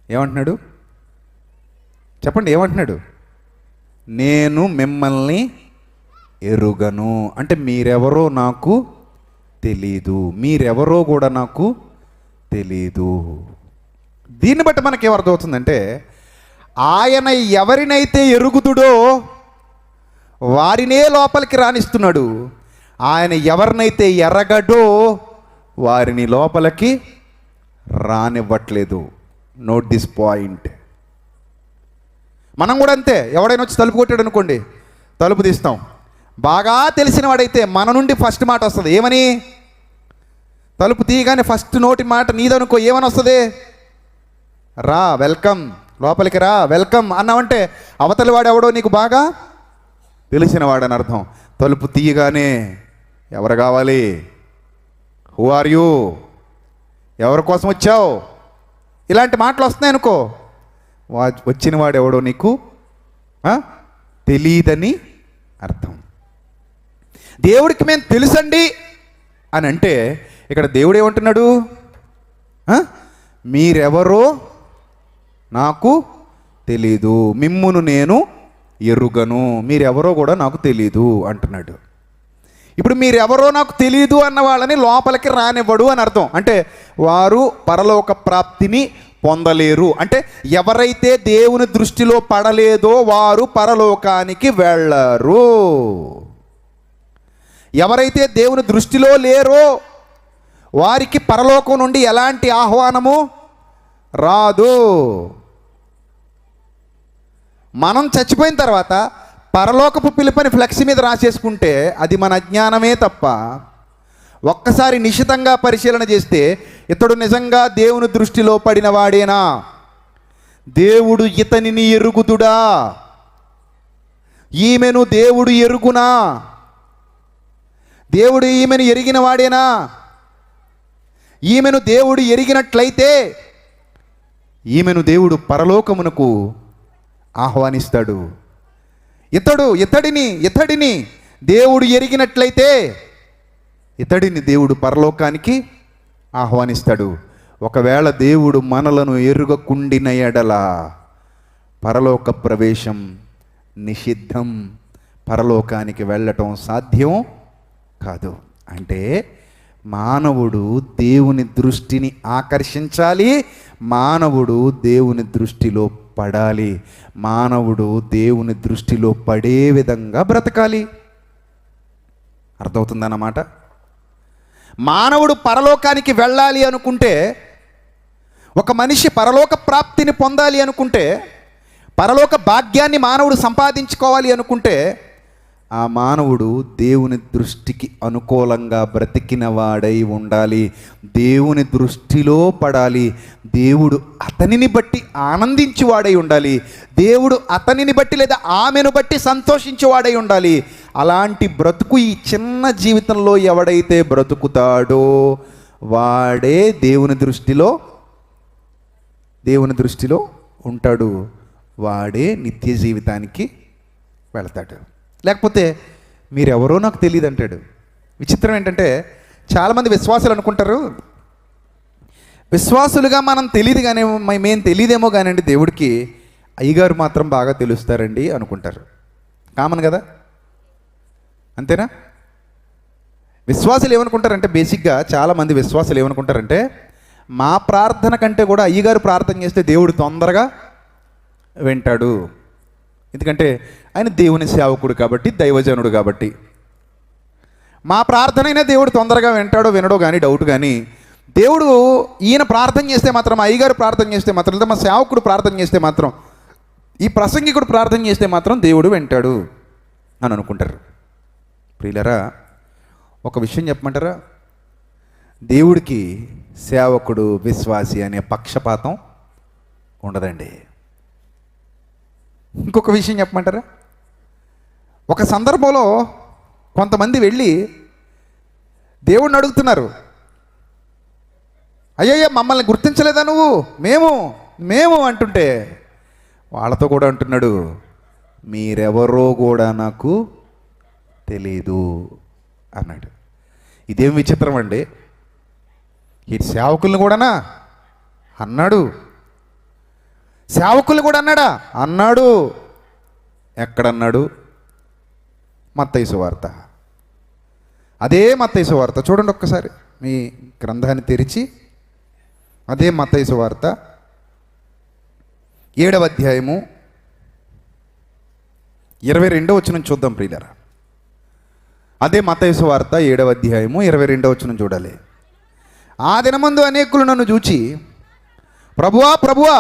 ఏమంటున్నాడు చెప్పండి? ఏమంటున్నాడు? నేను మిమ్మల్ని ఎరుగను అంటే మీరెవరో నాకు తెలీదు, మీరెవరో కూడా నాకు తెలీదు. దీన్ని బట్టి మనకి ఏమర్థమవుతుందంటే, ఆయన ఎవరినైతే ఎరుగుదుడో వారినే లోపలికి రానిస్తున్నాడు, ఆయన ఎవరినైతే ఎరగడో వారిని లోపలికి రానివ్వట్లేదు. Note this point. మనం కూడా అంతే. ఎవడైనా వచ్చి తలుపు కొట్టాడు అనుకోండి, తలుపు తీస్తాం. బాగా తెలిసిన వాడైతే మన నుండి ఫస్ట్ మాట వస్తుంది. ఏమని? తలుపు తీయగానే ఫస్ట్ నోటి మాట నీదనుకో, ఏమని వస్తుంది? రా, వెల్కమ్, లోపలికి రా, వెల్కమ్ అన్నావంటే అవతలి వాడు ఎవడో నీకు బాగా తెలిసిన వాడని అర్థం. తలుపు తీయగానే ఎవరు కావాలి? Who are you? ఎవరి కోసం వచ్చావు? ఇలాంటి మాటలు వస్తున్నాయనుకో, వచ్చిన వాడు ఎవడో నీకు తెలీదని అర్థం. దేవుడికి మేము తెలుసండి అని అంటే ఇక్కడ దేవుడు ఏమంటున్నాడు? మీరెవరో నాకు తెలీదు, మిమ్మును నేను ఎరుగను, మీరెవరో కూడా నాకు తెలీదు అంటున్నాడు. ఇప్పుడు మీరెవరో నాకు తెలీదు అన్న వాళ్ళని లోపలికి రానివ్వడు అని అర్థం. అంటే వారు పరలోక ప్రాప్తిని పొందలేరు. అంటే ఎవరైతే దేవుని దృష్టిలో పడలేదో వారు పరలోకానికి వెళ్ళరు. ఎవరైతే దేవుని దృష్టిలో లేరో వారికి పరలోకం నుండి ఎలాంటి ఆహ్వానము రాదు. మనం చచ్చిపోయిన తర్వాత పరలోకపు పిలుపని ఫ్లెక్సీ మీద రాసేసుకుంటే అది మన అజ్ఞానమే తప్ప, ఒక్కసారి నిశితంగా పరిశీలన చేస్తే ఇతడు నిజంగా దేవుని దృష్టిలో పడిన వాడేనా? దేవుడు ఇతనిని ఎరుగుదుడా? ఈమెను దేవుడు ఎరుగునా? దేవుడు ఈమెను ఎరిగిన వాడేనా? ఈమెను దేవుడు ఎరిగినట్లయితే ఈమెను దేవుడు పరలోకమునకు ఆహ్వానిస్తాడు. ఇతడిని దేవుడు ఎరిగినట్లయితే ఇతడిని దేవుడు పరలోకానికి ఆహ్వానిస్తాడు. ఒకవేళ దేవుడు మనలను ఎరుగకుండిన ఎడల పరలోక ప్రవేశం నిషిద్ధం, పరలోకానికి వెళ్ళటం సాధ్యం కాదు. అంటే మానవుడు దేవుని దృష్టిని ఆకర్షించాలి, మానవుడు దేవుని దృష్టిలో పడాలి, మానవుడు దేవుని దృష్టిలో పడే విధంగా బ్రతకాలి. అర్థమవుతుందన్నమాట. మానవుడు పరలోకానికి వెళ్ళాలి అనుకుంటే, ఒక మనిషి పరలోక ప్రాప్తిని పొందాలి అనుకుంటే, పరలోక భాగ్యాన్ని మానవుడు సంపాదించుకోవాలి అనుకుంటే, ఆ మానవుడు దేవుని దృష్టికి అనుకూలంగా బ్రతికిన వాడై ఉండాలి, దేవుని దృష్టిలో పడాలి, దేవుడు అతనిని బట్టి ఆనందించువాడై ఉండాలి, దేవుడు అతనిని బట్టి లేదా ఆమెను బట్టి సంతోషించేవాడై ఉండాలి. అలాంటి బ్రతుకు ఈ చిన్న జీవితంలో ఎవడైతే బ్రతుకుతాడో వాడే దేవుని దృష్టిలో ఉంటాడు, వాడే నిత్య జీవితానికి వెళతాడు. లేకపోతే మీరెవరో నాకు తెలియదు అంటాడు. విచిత్రం ఏంటంటే చాలామంది విశ్వాసులు అనుకుంటారు, విశ్వాసులుగా మనం తెలియదు కానీ మేము తెలియదేమో కానండి దేవుడికి అయ్యగారు మాత్రం బాగా తెలుస్తారండి అనుకుంటారు. కామన్ కదా, అంతేనా? విశ్వాసులు ఏమనుకుంటారంటే, బేసిక్గా చాలామంది విశ్వాసులు ఏమనుకుంటారంటే, మా ప్రార్థన కంటే కూడా అయ్యగారు ప్రార్థన చేస్తే దేవుడు తొందరగా వింటాడు. ఎందుకంటే ఆయన దేవుని సేవకుడు కాబట్టి, దైవజనుడు కాబట్టి. మా ప్రార్థన అయినా దేవుడు తొందరగా వింటాడో వినడో కానీ డౌట్. కానీ దేవుడు ఈయన ప్రార్థన చేస్తే మాత్రం, అయ్యగారు ప్రార్థన చేస్తే మాత్రం, లేదా మా సేవకుడు ప్రార్థన చేస్తే మాత్రం, ఈ ప్రసంగికుడు ప్రార్థన చేస్తే మాత్రం దేవుడు వింటాడు అని అనుకుంటారు. ప్రియులరా, ఒక విషయం చెప్పమంటారా? దేవుడికి సేవకుడు, విశ్వాసి అనే పక్షపాతం ఉండదండి. ఇంకొక విషయం చెప్పమంటారా? ఒక సందర్భంలో కొంతమంది వెళ్ళి దేవుణ్ణి అడుగుతున్నారు, అయ్యయ్య మమ్మల్ని గుర్తించలేదా నువ్వు, మేము మేము అంటుంటే వాళ్ళతో కూడా అంటున్నాడు, మీరెవరో కూడా నాకు తెలీదు అన్నాడు. ఇదేం విచిత్రం అండి. ఈ సేవకుల్ని కూడానా అన్నాడు, సేవకుల్ని కూడా అన్నాడా అన్నాడు. ఎక్కడన్నాడు? మత్తయి సువార్త. అదే మత్తయి సువార్త చూడండి ఒక్కసారి మీ గ్రంథాన్ని తెరిచి. అదే మత్తయి సువార్త 7వ అధ్యాయము 22వ వచనం చూద్దాం ప్రియులారా. అదే మత్తయి సువార్త 7వ అధ్యాయము 22వ వచనం చూడాలి. ఆ దినమందు అనేకులు నన్ను చూచి, ప్రభువా ప్రభువా,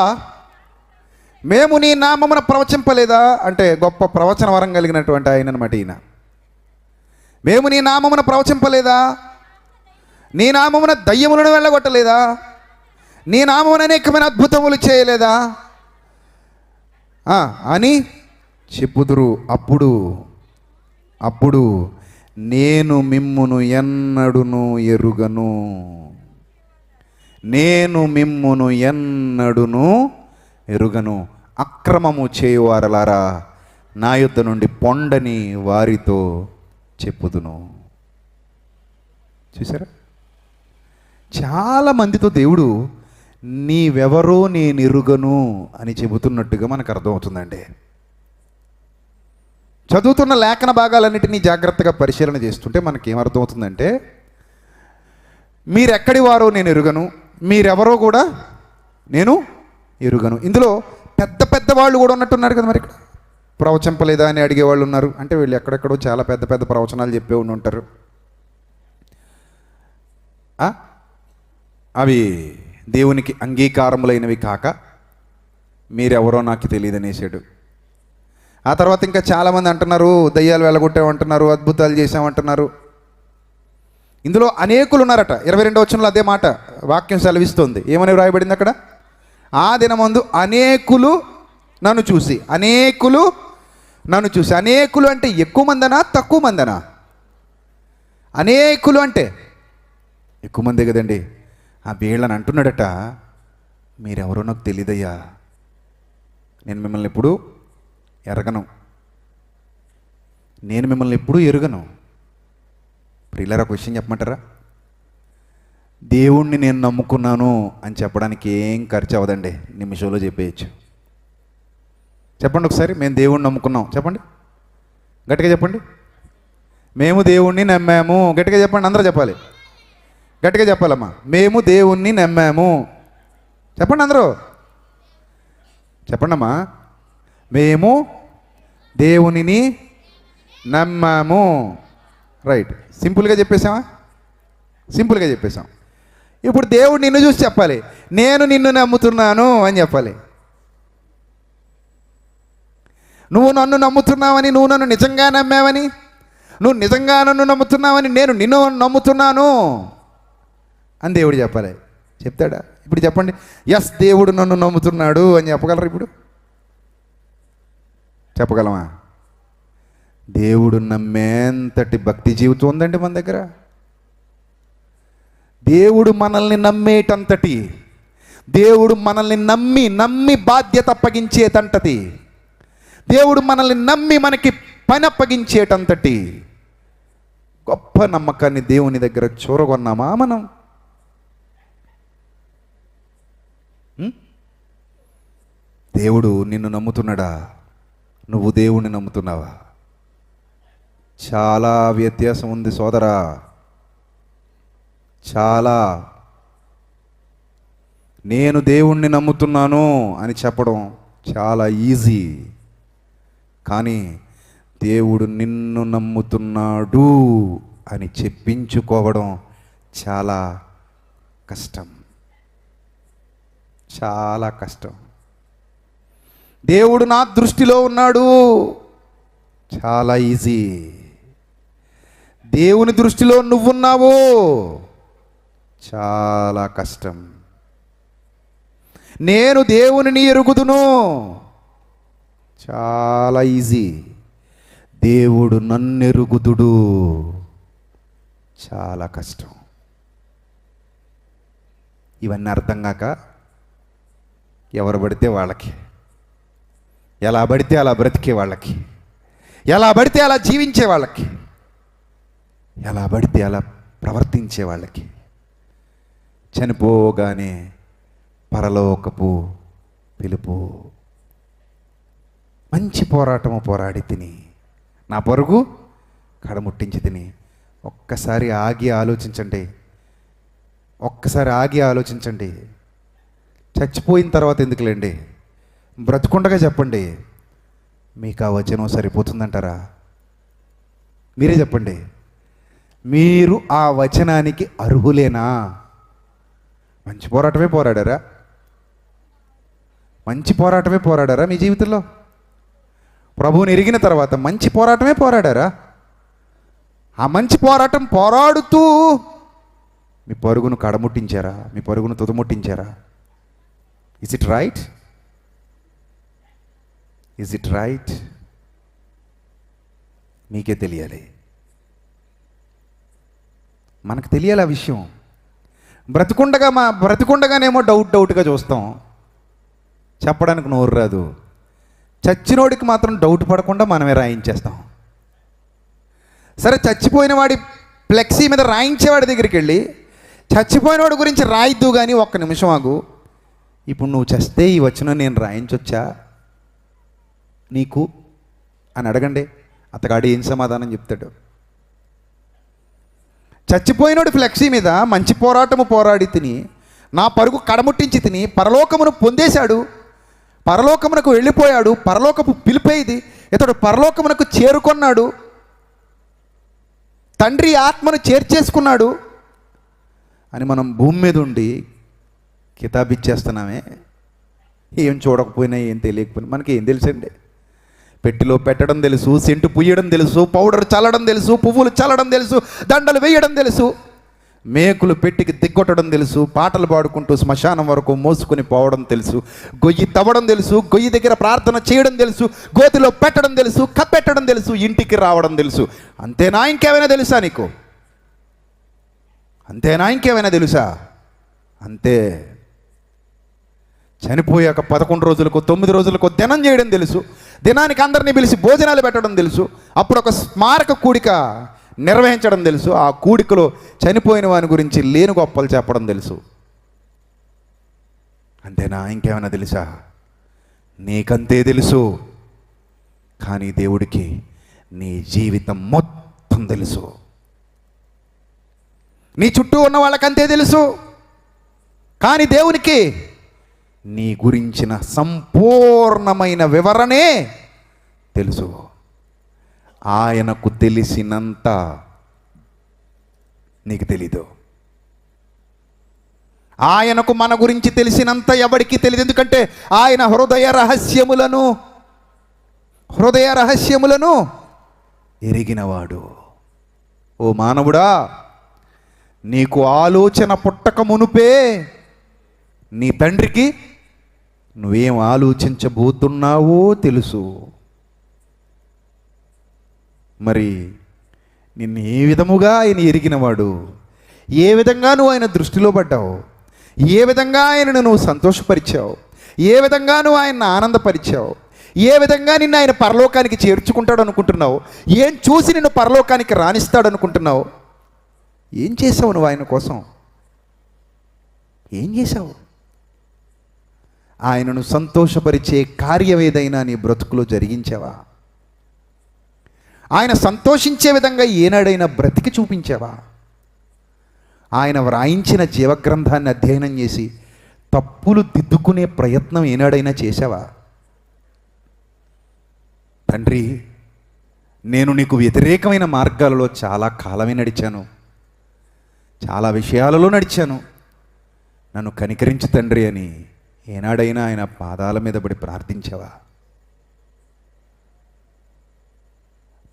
మేము నీ నామమున ప్రవచింపలేదా? అంటే గొప్ప ప్రవచన వరం కలిగినటువంటి ఆయన అనమాట ఈయన. మేము నీ నామమున ప్రవచింపలేదా? నీ నామమున దయ్యములను వెళ్ళగొట్టలేదా? నీ నామమున అనేకమైన అద్భుతములు చేయలేదా అని చెప్పుదురు. అప్పుడు నేను మిమ్మును ఎన్నడును ఎరుగను, నేను మిమ్మును ఎన్నడును ఎరుగను, అక్రమము చేయువారలారా నా యొద్ద నుండి పొండని వారితో చెప్పుదును. చూసారా? చాలా మందితో దేవుడు నీవెవరో నేను ఎరుగను అని చెబుతున్నట్టుగా మనకు అర్థమవుతుందండి. చదువుతున్న లేఖన భాగాలన్నిటినీ జాగ్రత్తగా పరిశీలన చేస్తుంటే మనకేమర్థమవుతుందంటే, మీరెక్కడి వారో నేను ఎరుగను, మీరెవరో కూడా నేను ఎరుగను. ఇందులో పెద్ద పెద్ద వాళ్ళు కూడా ఉన్నట్టున్నారు కదా. మరి ఇక్కడ ప్రవచింపలేదా అని అడిగేవాళ్ళు ఉన్నారు. అంటే వీళ్ళు ఎక్కడెక్కడో చాలా పెద్ద పెద్ద ప్రవచనాలు చెప్పే ఉండి ఉంటారు. అవి దేవునికి అంగీకారములైనవి కాక మీరెవరో నాకు తెలియదు అనేసాడు. ఆ తర్వాత ఇంకా చాలామంది అంటున్నారు, దయ్యాలు వెళ్ళగొట్టామంటున్నారు, అద్భుతాలు చేసామంటున్నారు. ఇందులో అనేకులు ఉన్నారట. 22వ వచనంలో అదే మాట వాక్యం సెలవిస్తుంది. ఏమని వ్రాయబడింది అక్కడ? ఆ దినమందు అనేకులు నన్ను చూసి, అనేకులు నన్ను చూసి. అనేకులు అంటే ఎక్కువ మందనా తక్కువ మందనా? అనేకులు అంటే ఎక్కువ మందే కదండి. ఆ వీళ్ళని అంటున్నాడట, మీరెవరో నాకు తెలియదయ్యా, నేను మిమ్మల్ని ఎప్పుడు ఎరగను, నేను మిమ్మల్ని ఎప్పుడూ ఎరుగను. ప్రియులారా, ఒక విషయం చెప్పమంటారా? దేవుణ్ణి నేను నమ్ముకున్నాను అని చెప్పడానికి ఏం ఖర్చు అవ్వదండి, నిమిషంలో చెప్పేయచ్చు. చెప్పండి ఒకసారి, మేము దేవుణ్ణి నమ్ముకున్నాం చెప్పండి, గట్టిగా చెప్పండి. మేము దేవుణ్ణి నమ్మాము, గట్టిగా చెప్పండి. అందరూ చెప్పాలి, గట్టిగా చెప్పాలమ్మా. మేము దేవుణ్ణి నమ్మాము చెప్పండి, అందరూ చెప్పండి అమ్మా. మేము దేవునిని నమ్మాము. రైట్, సింపుల్గా చెప్పేసామా? సింపుల్గా చెప్పేసాం. ఇప్పుడు దేవుడు నిన్ను చూసి చెప్పాలి, నేను నిన్ను నమ్ముతున్నాను అని చెప్పాలి. నువ్వు నన్ను నమ్ముతున్నావని, నువ్వు నన్ను నిజంగా నమ్మావని, నువ్వు నిజంగా నన్ను నమ్ముతున్నావని, నేను నిన్ను నమ్ముతున్నాను అని దేవుడు చెప్పాలి. చెప్తాడా? ఇప్పుడు చెప్పండి, ఎస్ దేవుడు నన్ను నమ్ముతున్నాడు అని చెప్పగలరా? ఇప్పుడు చెప్పగలమా? దేవుడు నమ్మేంతటి భక్తి జీవితం ఉందండి మన దగ్గర. దేవుడు మనల్ని నమ్మేటంతటి, దేవుడు మనల్ని నమ్మి నమ్మి బాధ్యత అప్పగించేటంతటి, దేవుడు మనల్ని నమ్మి మనకి పని అప్పగించేటంతటి గొప్ప నమ్మకాన్ని దేవుని దగ్గర చూరగొన్నామా మనం? దేవుడు నిన్ను నమ్ముతున్నాడా? నువ్వు దేవుణ్ణి నమ్ముతున్నావా? చాలా వ్యత్యాసం ఉంది సోదరా, చాలా. నేను దేవుణ్ణి నమ్ముతున్నాను అని చెప్పడం చాలా ఈజీ, కానీ దేవుడు నిన్ను నమ్ముతున్నాడు అని చెప్పించుకోవడం చాలా కష్టం, చాలా కష్టం. దేవుడు నా దృష్టిలో ఉన్నాడు చాలా ఈజీ. దేవుని దృష్టిలో నువ్వున్నావు చాలా కష్టం. నేను దేవునిని ఎరుగుదును చాలా ఈజీ. దేవుడు నన్నెరుగుదుడు చాలా కష్టం. ఇవన్నీ అర్థం కాక ఎవరు పడితే వాళ్ళకి, ఎలా పడితే అలా బ్రతికే వాళ్ళకి, ఎలా పడితే అలా జీవించే వాళ్ళకి, ఎలా పడితే అలా ప్రవర్తించే వాళ్ళకి చనిపోగానే పరలోకపు పిలుపు. మంచి పోరాటము పోరాడి తిని నా పరుగు కడముట్టించి తిని. ఒక్కసారి ఆగి ఆలోచించండి, ఒక్కసారి ఆగి ఆలోచించండి. చచ్చిపోయిన తర్వాత ఎందుకులేండి, బ్రతుకుండగా చెప్పండి. మీకు ఆ వచనం సరిపోతుందంటారా? మీరే చెప్పండి. మీరు ఆ వచనానికి అర్హులేనా? మంచి పోరాటమే పోరాడారా? మంచి పోరాటమే పోరాడారా మీ జీవితంలో? ప్రభువుని ఎరిగిన తర్వాత మంచి పోరాటమే పోరాడారా? ఆ మంచి పోరాటం పోరాడుతూ మీ పరుగును కడముట్టించారా? మీ పరుగును తుదముట్టించారా? Is it right? Is it right? మీకే తెలియాలి, మనకు తెలియాలి ఆ విషయం. బ్రతికుండగానేమో డౌట్గా చూస్తాం, చెప్పడానికి నోరు రాదు. చచ్చినోడికి మాత్రం డౌట్ పడకుండా మనమే రాయించేస్తాం. సరే, చచ్చిపోయిన వాడి ఫ్లెక్సీ మీద రాయించేవాడి దగ్గరికి వెళ్ళి చచ్చిపోయినవాడి గురించి రాయిద్దు కానీ ఒక్క నిమిషం ఆగు, ఇప్పుడు నువ్వు చస్తే ఈ వచనం నేను రాయించొచ్చా నీకు అని అడగండి. అతగాడు ఏం సమాధానం చెప్తాడు? చచ్చిపోయినోడి ఫ్లెక్సీ మీద మంచి పోరాటము పోరాడి తిని నా పరుగు కడముట్టించి తిని పరలోకమును పొందేశాడు, పరలోకమునకు వెళ్ళిపోయాడు, పరలోకపు పిలిపేది, ఇతడు పరలోకమునకు చేరుకున్నాడు, తండ్రి ఆత్మను చేర్చేసుకున్నాడు అని మనం భూమి మీద ఉండి కితాబిచ్చేస్తున్నామే. ఏం చూడకపోయినా ఏం తెలియకపోయినా మనకి ఏం తెలుసండి? పెట్టిలో పెట్టడం తెలుసు, సెంటు పుయ్యడం తెలుసు, పౌడర్ చల్లడం తెలుసు, పువ్వులు చల్లడం తెలుసు, దండలు వేయడం తెలుసు, మేకులు పెట్టికి దిగ్గొట్టడం తెలుసు, పాటలు పాడుకుంటూ శ్మశానం వరకు మోసుకొని పోవడం తెలుసు, గొయ్యి తవ్వడం తెలుసు, గొయ్యి దగ్గర ప్రార్థన చేయడం తెలుసు, గోతిలో పెట్టడం తెలుసు, కప్పెట్టడం తెలుసు, ఇంటికి రావడం తెలుసు. అంతేనా? ఇంకేమైనా తెలుసా నీకు? అంతేనా? ఇంకేమైనా తెలుసా? అంతే. చనిపోయాక 11 రోజులకు 9 రోజులకు దినం చేయడం తెలుసు, దినానికి అందరినీ పిలిచి భోజనాలు పెట్టడం తెలుసు, అప్పుడు ఒక స్మారక కూడిక నిర్వహించడం తెలుసు, ఆ కూడికలో చనిపోయిన వాని గురించి లేని గొప్పలు చెప్పడం తెలుసు. అంతేనా? ఇంకేమైనా తెలుసా? నీకంతే తెలుసు, కానీ దేవుడికి నీ జీవితం మొత్తం తెలుసు. నీ చుట్టూ ఉన్న వాళ్ళకంతే తెలుసు, కానీ దేవునికి నీ గురించిన సంపూర్ణమైన వివరణే తెలుసు. ఆయనకు తెలిసినంత నీకు తెలీదు. ఆయనకు మన గురించి తెలిసినంత ఎవరికి తెలియదు. ఎందుకంటే ఆయన హృదయ రహస్యములను ఎరిగినవాడు. ఓ మానవుడా, నీకు ఆలోచన పుట్టక మునుపే నీ తండ్రికి నువ్వేం ఆలోచించబోతున్నావో తెలుసు. మరి నిన్ను ఏ విధముగా ఆయన ఎరిగినవాడు, ఏ విధంగా నువ్వు ఆయన దృష్టిలో పడ్డావు, ఏ విధంగా ఆయనను నువ్వు సంతోషపరిచావు, ఏ విధంగా నువ్వు ఆయన్ని ఆనందపరిచావు, ఏ విధంగా నిన్ను ఆయన పరలోకానికి చేర్చుకుంటాడు అనుకుంటున్నావు, ఏం చూసి నిన్ను పరలోకానికి రాణిస్తాడు అనుకుంటున్నావు, ఏం చేసావు నువ్వు ఆయన కోసం? ఏం చేశావు? ఆయనను సంతోషపరిచే కార్యం ఏదైనా నీ బ్రతుకులో జరిగించావా? ఆయన సంతోషించే విధంగా ఏనాడైనా బ్రతికి చూపించావా? ఆయన వ్రాయించిన జీవగ్రంథాన్ని అధ్యయనం చేసి తప్పులు దిద్దుకునే ప్రయత్నం ఏనాడైనా చేశావా? తండ్రి, నేను నీకు వ్యతిరేకమైన మార్గాలలో చాలా కాలమే నడిచాను, చాలా విషయాలలో నడిచాను, నన్ను కనికరించు తండ్రి అని ఏనాడైనా ఆయన పాదాల మీద పడి ప్రార్థించావా?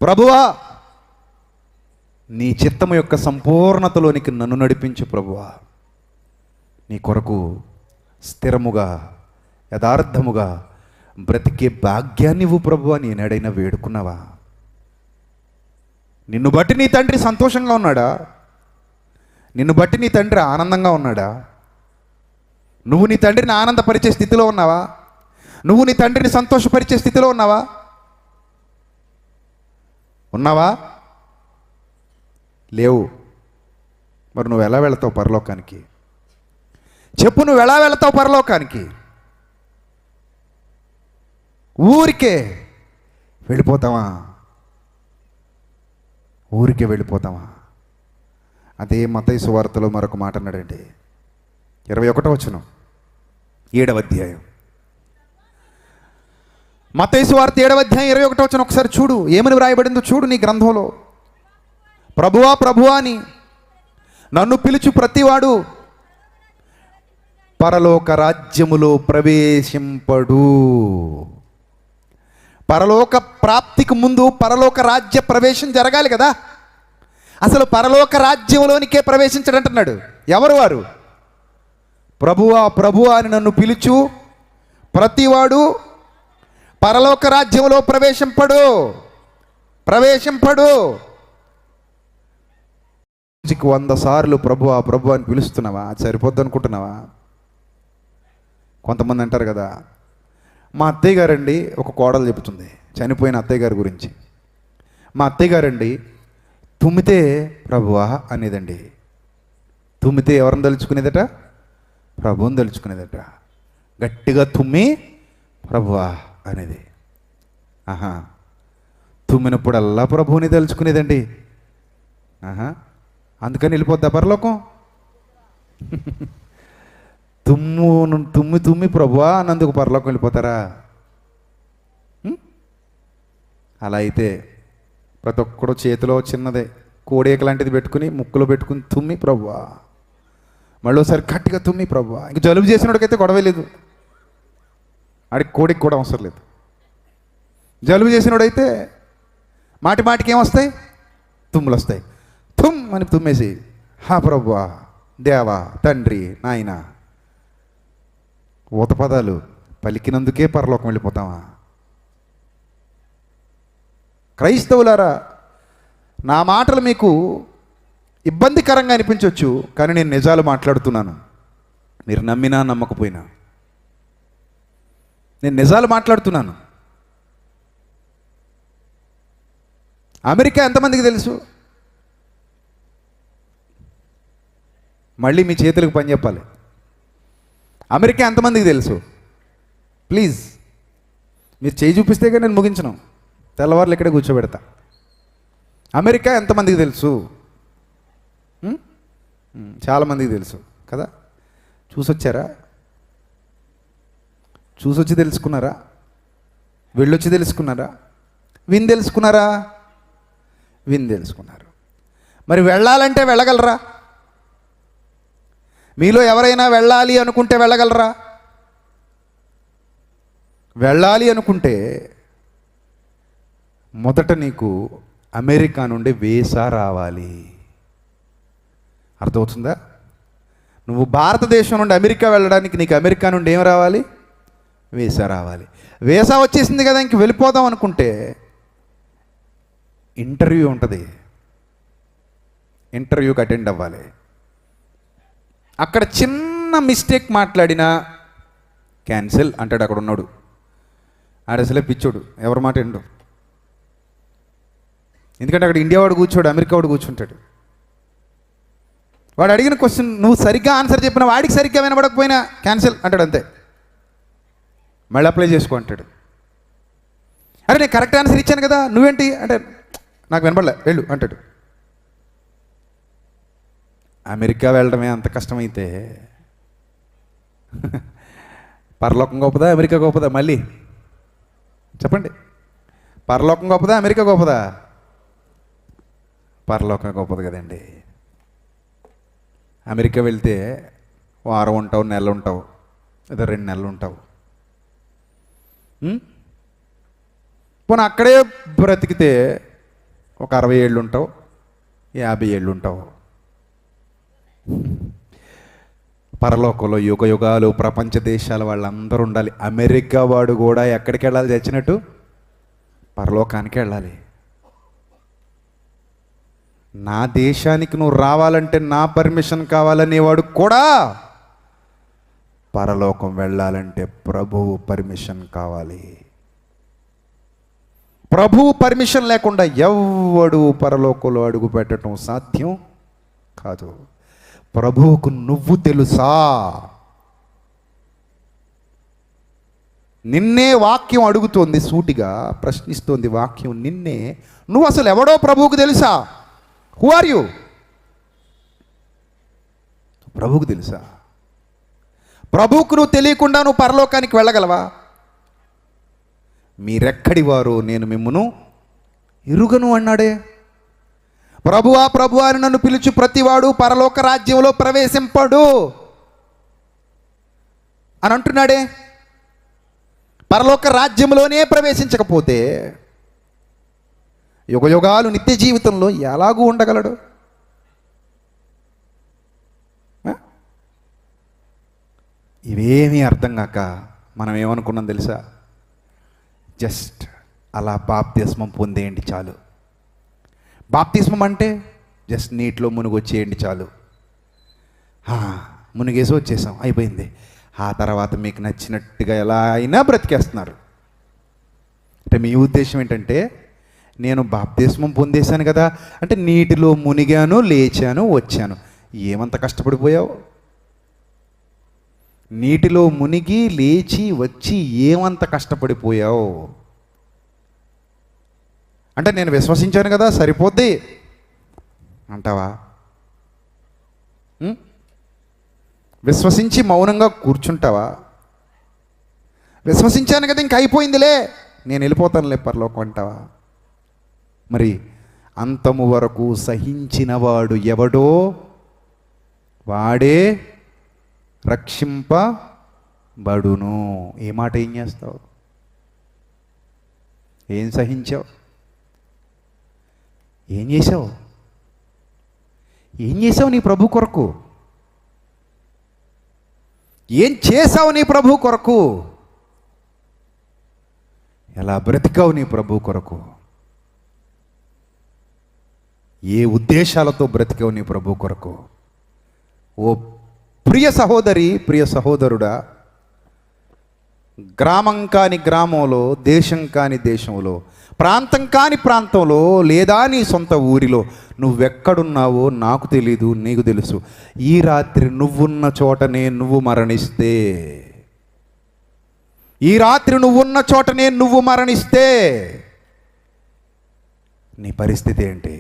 ప్రభువా, నీ చిత్తము యొక్క సంపూర్ణతలోనికి నన్ను నడిపించు ప్రభువా, నీ కొరకు స్థిరముగా యథార్థముగా బ్రతికే భాగ్యాన్ని ఇవ్వు ప్రభువా అని ఏనాడైనా వేడుకున్నావా? నిన్ను బట్టి నీ తండ్రి సంతోషంగా ఉన్నాడా? నిన్ను బట్టి నీ తండ్రి ఆనందంగా ఉన్నాడా? నువ్వు నీ తండ్రిని ఆనందపరిచే స్థితిలో ఉన్నావా? నువ్వు నీ తండ్రిని సంతోషపరిచే స్థితిలో ఉన్నావా? ఉన్నావా? లేవు. మరి నువ్వు ఎలా వెళతావు పరలోకానికి? చెప్పు, నువ్వు ఎలా వెళతావు పరలోకానికి? ఊరికే వెళ్ళిపోతావా? ఊరికే వెళ్ళిపోతావా? అదే మత్తయి సువార్తలో మరొక మాట అన్నాడండి, 21వ వచనం, 7వ అధ్యాయం. మత్తయి సువార్త 7వ అధ్యాయం 21వ వచనం ఒకసారి చూడు, ఏమని వ్రాయబడిందో చూడు నీ గ్రంథంలో. ప్రభువా ప్రభువా అని నన్ను పిలుచు ప్రతివాడు పరలోక రాజ్యములో ప్రవేశింపడు. పరలోక ప్రాప్తికి ముందు పరలోక రాజ్య ప్రవేశం జరగాలి కదా. అసలు పరలోక రాజ్యంలోనికే ప్రవేశించడంటున్నాడు. ఎవరు వారు? ప్రభువా ప్రభువా అని నన్ను పిలుచు ప్రతివాడు పరలోక రాజ్యంలో ప్రవేశింపడు. 100 సార్లు ప్రభువా ప్రభువా అని పిలుస్తున్నావా? అది సరిపోద్ది అనుకుంటున్నావా? కొంతమంది అంటారు కదా, మా అత్తయ్య గారండి, ఒక కోడలు చెబుతుంది చనిపోయిన అత్తయ్య గారి గురించి. మా అత్తయ్య గారండి తుమ్మితే ప్రభువా అనేదండి. తుమ్మితే ఎవరిని తలుచుకునేదట? ప్రభువుని తలుచుకునేదట. గట్టిగా తుమ్మి ప్రభువా అనేది. ఆహా, తుమ్మినప్పుడల్లా ప్రభువుని తలుచుకునేదండి. ఆహా, అందుకని వెళ్ళిపోద్దా పరలోకం? తుమ్మి తుమ్మి ప్రభువా అన్నందుకు పరలోకం వెళ్ళిపోతారా? అలా అయితే ప్రతి ఒక్కడు చేతిలో చిన్నదే కోడేక లాంటిది పెట్టుకుని ముక్కులో పెట్టుకుని తుమ్మి ప్రభువా, మళ్ళీసారి గట్టిగా తుమ్మి ప్రభువా. ఇంక జలుబు చేసినోడికైతే గొడవే లేదు, ఆడికి కోడికి కూడా అవసరం లేదు. జలుబు చేసినోడైతే మాటి మాటికి ఏమొస్తాయి? తుమ్ములు వస్తాయి. తుమ్ అని తుమ్మేసి హా ప్రభువా, దేవా, తండ్రి, నాయన, ఊత పదాలు పలికినందుకే పరలోకం వెళ్ళిపోతావా? క్రైస్తవులారా, నా మాటలు మీకు ఇబ్బందికరంగా అనిపించవచ్చు, కానీ నేను నిజాలు మాట్లాడుతున్నాను. మీరు నమ్మినా నమ్మకపోయినా నేను నిజాలు మాట్లాడుతున్నాను. అమెరికా ఎంతమందికి తెలుసు? మళ్ళీ మీ చేతులకు పని చెప్పాలి. అమెరికా ఎంతమందికి తెలుసు? ప్లీజ్ మీరు చేయి చూపిస్తేగా నేను ముగించను, తెల్లవారులు ఇక్కడే కూర్చోబెడతా. అమెరికా ఎంతమందికి తెలుసు? చాలామందికి తెలుసు కదా. చూసొచ్చారా? చూసొచ్చి తెలుసుకున్నారా? వెళ్ళొచ్చి తెలుసుకున్నారా? విని తెలుసుకున్నారా? విని తెలుసుకున్నారు. మరి వెళ్ళాలంటే వెళ్ళగలరా? మీలో ఎవరైనా వెళ్ళాలి అనుకుంటే వెళ్ళగలరా? వెళ్ళాలి అనుకుంటే మొదట నీకు అమెరికా నుండి వీసా రావాలి. అర్థమవుతుందా? నువ్వు భారతదేశం నుండి అమెరికా వెళ్ళడానికి నీకు అమెరికా నుండి ఏం రావాలి? వీసా రావాలి. వీసా వచ్చేసింది కదా, ఇంక వెళ్ళిపోదాం అనుకుంటే ఇంటర్వ్యూ ఉంటుంది. ఇంటర్వ్యూకి అటెండ్ అవ్వాలి. అక్కడ చిన్న మిస్టేక్ మాట్లాడినా క్యాన్సిల్ అంటాడు. అక్కడ ఉన్నాడు ఆడు అసలే పిచ్చోడు, ఎవరి మాట ఎండు. ఎందుకంటే అక్కడ ఇండియా వాడు కూర్చోడు, అమెరికా వాడు కూర్చుంటాడు. వాడు అడిగిన క్వశ్చన్ నువ్వు సరిగ్గా ఆన్సర్ చెప్పిన వాడికి సరిగ్గా వినబడకపోయినా క్యాన్సిల్ అంటాడు, అంతే. మళ్ళీ అప్లై చేసుకో అంటాడు. అరే నేను కరెక్ట్ ఆన్సర్ ఇచ్చాను కదా, నువ్వేంటి అంటే నాకు వినబడలే, వెళ్ళు అంటాడు. అమెరికా వెళ్ళడమే అంత కష్టమైతే పరలోకం గొప్పదా, అమెరికా గొప్పదా? మళ్ళీ చెప్పండి. పరలోకం గొప్పదా, అమెరికా గొప్పదా? పరలోకం గొప్పది కదండి. అమెరికా వెళ్తే వారం ఉంటావు, నెల ఉంటావు, లేదా 2 నెలలు ఉంటావు. పోనీ అక్కడే బ్రతికితే ఒక 60 ఏళ్ళు ఉంటావు, 50 ఏళ్ళు ఉంటావు. పరలోకంలో యుగ యుగాలు ప్రపంచ దేశాల వాళ్ళందరూ ఉండాలి. అమెరికా వాడు కూడా ఎక్కడికి వెళ్ళాలి చచ్చినట్టు? పరలోకానికి వెళ్ళాలి. నా దేశానికి నువ్వు రావాలంటే నా పర్మిషన్ కావాలనేవాడు కూడా పరలోకం వెళ్ళాలంటే ప్రభువు పర్మిషన్ కావాలి. ప్రభువు పర్మిషన్ లేకుండా ఎవ్వడు పరలోకంలో అడుగు పెట్టడం సాధ్యం కాదు. ప్రభువుకు నువ్వు తెలుసా? నిన్నే వాక్యం అడుగుతోంది, సూటిగా ప్రశ్నిస్తోంది వాక్యం నిన్నే. నువ్వు అసలు ఎవడో ప్రభువుకు తెలుసా? Who are you? ప్రభువుకు తెలుసా? ప్రభువుకు నువ్వు తెలియకుండా నువ్వు పరలోకానికి వెళ్ళగలవా? మీరెక్కడి వారు, నేను మిమ్మును ఎరుగను అన్నాడే. ప్రభువా ప్రభువా అని నన్ను పిలుచు ప్రతివాడు పరలోక రాజ్యంలో ప్రవేశింపడు అని అంటున్నాడే. పరలోక రాజ్యంలోనే ప్రవేశించకపోతే యుగ యుగాలు నిత్య జీవితంలో ఎలాగూ ఉండగలడు? ఇవేమీ అర్థం కాక మనం ఏమనుకున్నాం తెలుసా? జస్ట్ అలా బాప్తిస్మం పొందేయండి చాలు. బాప్తిస్మం అంటే జస్ట్ నీటిలో మునిగొచ్చేయండి చాలు. మునిగేసి వచ్చేసాం, అయిపోయింది. ఆ తర్వాత మీకు నచ్చినట్టుగా ఎలా అయినా బ్రతికేస్తున్నారు. అంటే మీ ఉద్దేశం ఏంటంటే, నేను బాప్తిస్మం పొందేశాను కదా అంటే నీటిలో మునిగాను, లేచాను, వచ్చాను. ఏమంత కష్టపడిపోయావు? నీటిలో మునిగి లేచి వచ్చి ఏమంత కష్టపడిపోయావు? అంటే నేను విశ్వసించాను కదా సరిపోద్ది అంటావా? విశ్వసించి మౌనంగా కూర్చుంటావా? విశ్వసించాను కదా ఇంక అయిపోయిందిలే, నేను వెళ్ళిపోతానులే పరలోకం అంటావా? మరి అంతము వరకు సహించినవాడు ఎవడో వాడే రక్షింపబడును. ఏ మాట ఏం చేస్తావు? ఏం సహించావు? ఏం చేసావు? ఏం చేసావు నీ ప్రభు కొరకు? ఏం చేసావు నీ ప్రభు కొరకు? ఎలా బ్రతికావు నీ ప్రభు కొరకు? ఏ ఉద్దేశాలతో బ్రతికావు నీ ప్రభు కొరకు? ఓ ప్రియ సహోదరి, ప్రియ సహోదరుడా, గ్రామం కాని గ్రామంలో, దేశం కాని దేశంలో, ప్రాంతం కాని ప్రాంతంలో, లేదా నీ సొంత ఊరిలో నువ్వెక్కడున్నావో నాకు తెలీదు, నీకు తెలుసు. ఈ రాత్రి నువ్వున్న చోటనే నువ్వు మరణిస్తే, ఈ రాత్రి నువ్వున్న చోటనే నువ్వు మరణిస్తే నీ పరిస్థితి ఏంటి?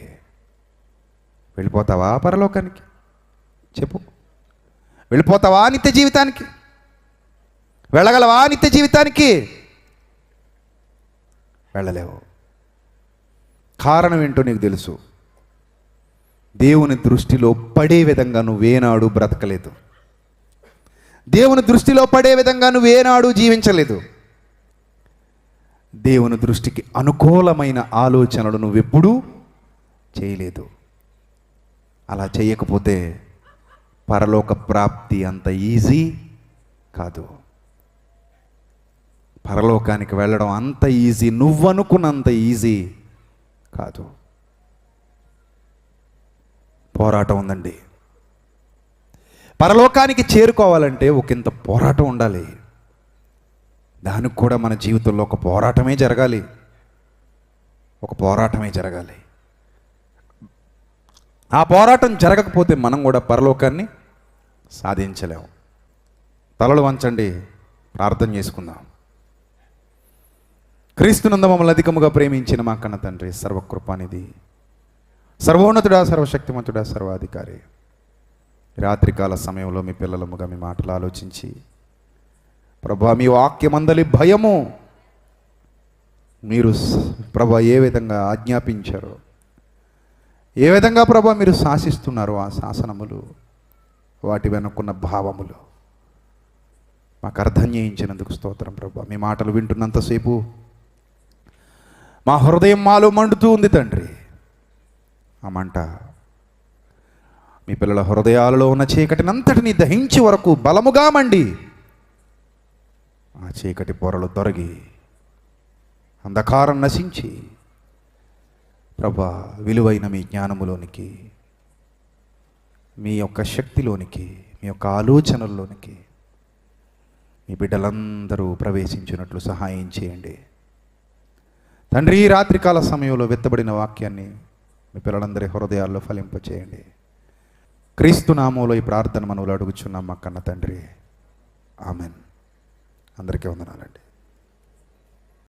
వెళ్ళిపోతావా పరలోకానికి? చెప్పు. వెళ్ళిపోతావా నిత్య జీవితానికి? వెళ్ళగలవా నిత్య జీవితానికి? వెళ్ళలేవు. కారణం ఏంటో నీకు తెలుసు. దేవుని దృష్టిలో పడే విధంగా నువ్వేనాడు బ్రతకలేదు. దేవుని దృష్టిలో పడే విధంగా నువ్వేనాడు జీవించలేదు. దేవుని దృష్టికి అనుకూలమైన ఆలోచనలు నువ్వెప్పుడూ చేయలేదు. అలా చేయకపోతే పరలోక ప్రాప్తి అంత ఈజీ కాదు. పరలోకానికి వెళ్ళడం అంత ఈజీ, నువ్వనుకున్నంత ఈజీ కాదు. పోరాటం ఉందండి. పరలోకానికి చేరుకోవాలంటే ఒకంత పోరాటం ఉండాలి. దానికి కూడా మన జీవితంలో ఒక పోరాటమే జరగాలి. ఒక పోరాటమే జరగాలి. ఆ పోరాటం జరగకపోతే మనం కూడా పరలోకాన్ని సాధించలేము. తలలు వంచండి, ప్రార్థన చేసుకుందాం. క్రీస్తునందు మమ్మల్ని అధికముగా ప్రేమించిన మా కన్న తండ్రి, సర్వకృపానిధి, సర్వోన్నతుడా, సర్వశక్తిమంతుడా, సర్వాధికారి, రాత్రికాల సమయంలో మీ పిల్లలముగా మీ మాటలు ఆలోచించి ప్రభా మీ వాక్యమందలి భయము మీరు ప్రభా ఏ విధంగా ఆజ్ఞాపించారో, ఏ విధంగా ప్రభా మీరు శాసిస్తున్నారో ఆ శాసనములు, వాటి వెనుకున్న భావములు మాకు అర్థం చేయించినందుకు స్తోత్రం ప్రభా. మీ మాటలు వింటున్నంతసేపు మా హృదయం మాలో మండుతూ ఉంది తండ్రి. ఆ మంట మీ పిల్లల హృదయాలలో ఉన్న చీకటినంతటిని దహించి వరకు బలముగా మండి ఆ చీకటి పొరలు తొలగి అంధకారం నశించి ప్రభా విలువైన మీ జ్ఞానములోనికి, మీ యొక్క శక్తిలోనికి, మీ యొక్క ఆలోచనల్లోనికి మీ బిడ్డలందరూ ప్రవేశించినట్లు సహాయం చేయండి తండ్రి. ఈ రాత్రికాల సమయంలో వెత్తబడిన వాక్యాన్ని మీ పిల్లలందరి హృదయాల్లో ఫలింపచేయండి. క్రీస్తు నామములో ఈ ప్రార్థన మనవులు అడుగుచున్నాం మా కన్న తండ్రి. ఆమెన్. అందరికీ వందనాలండి.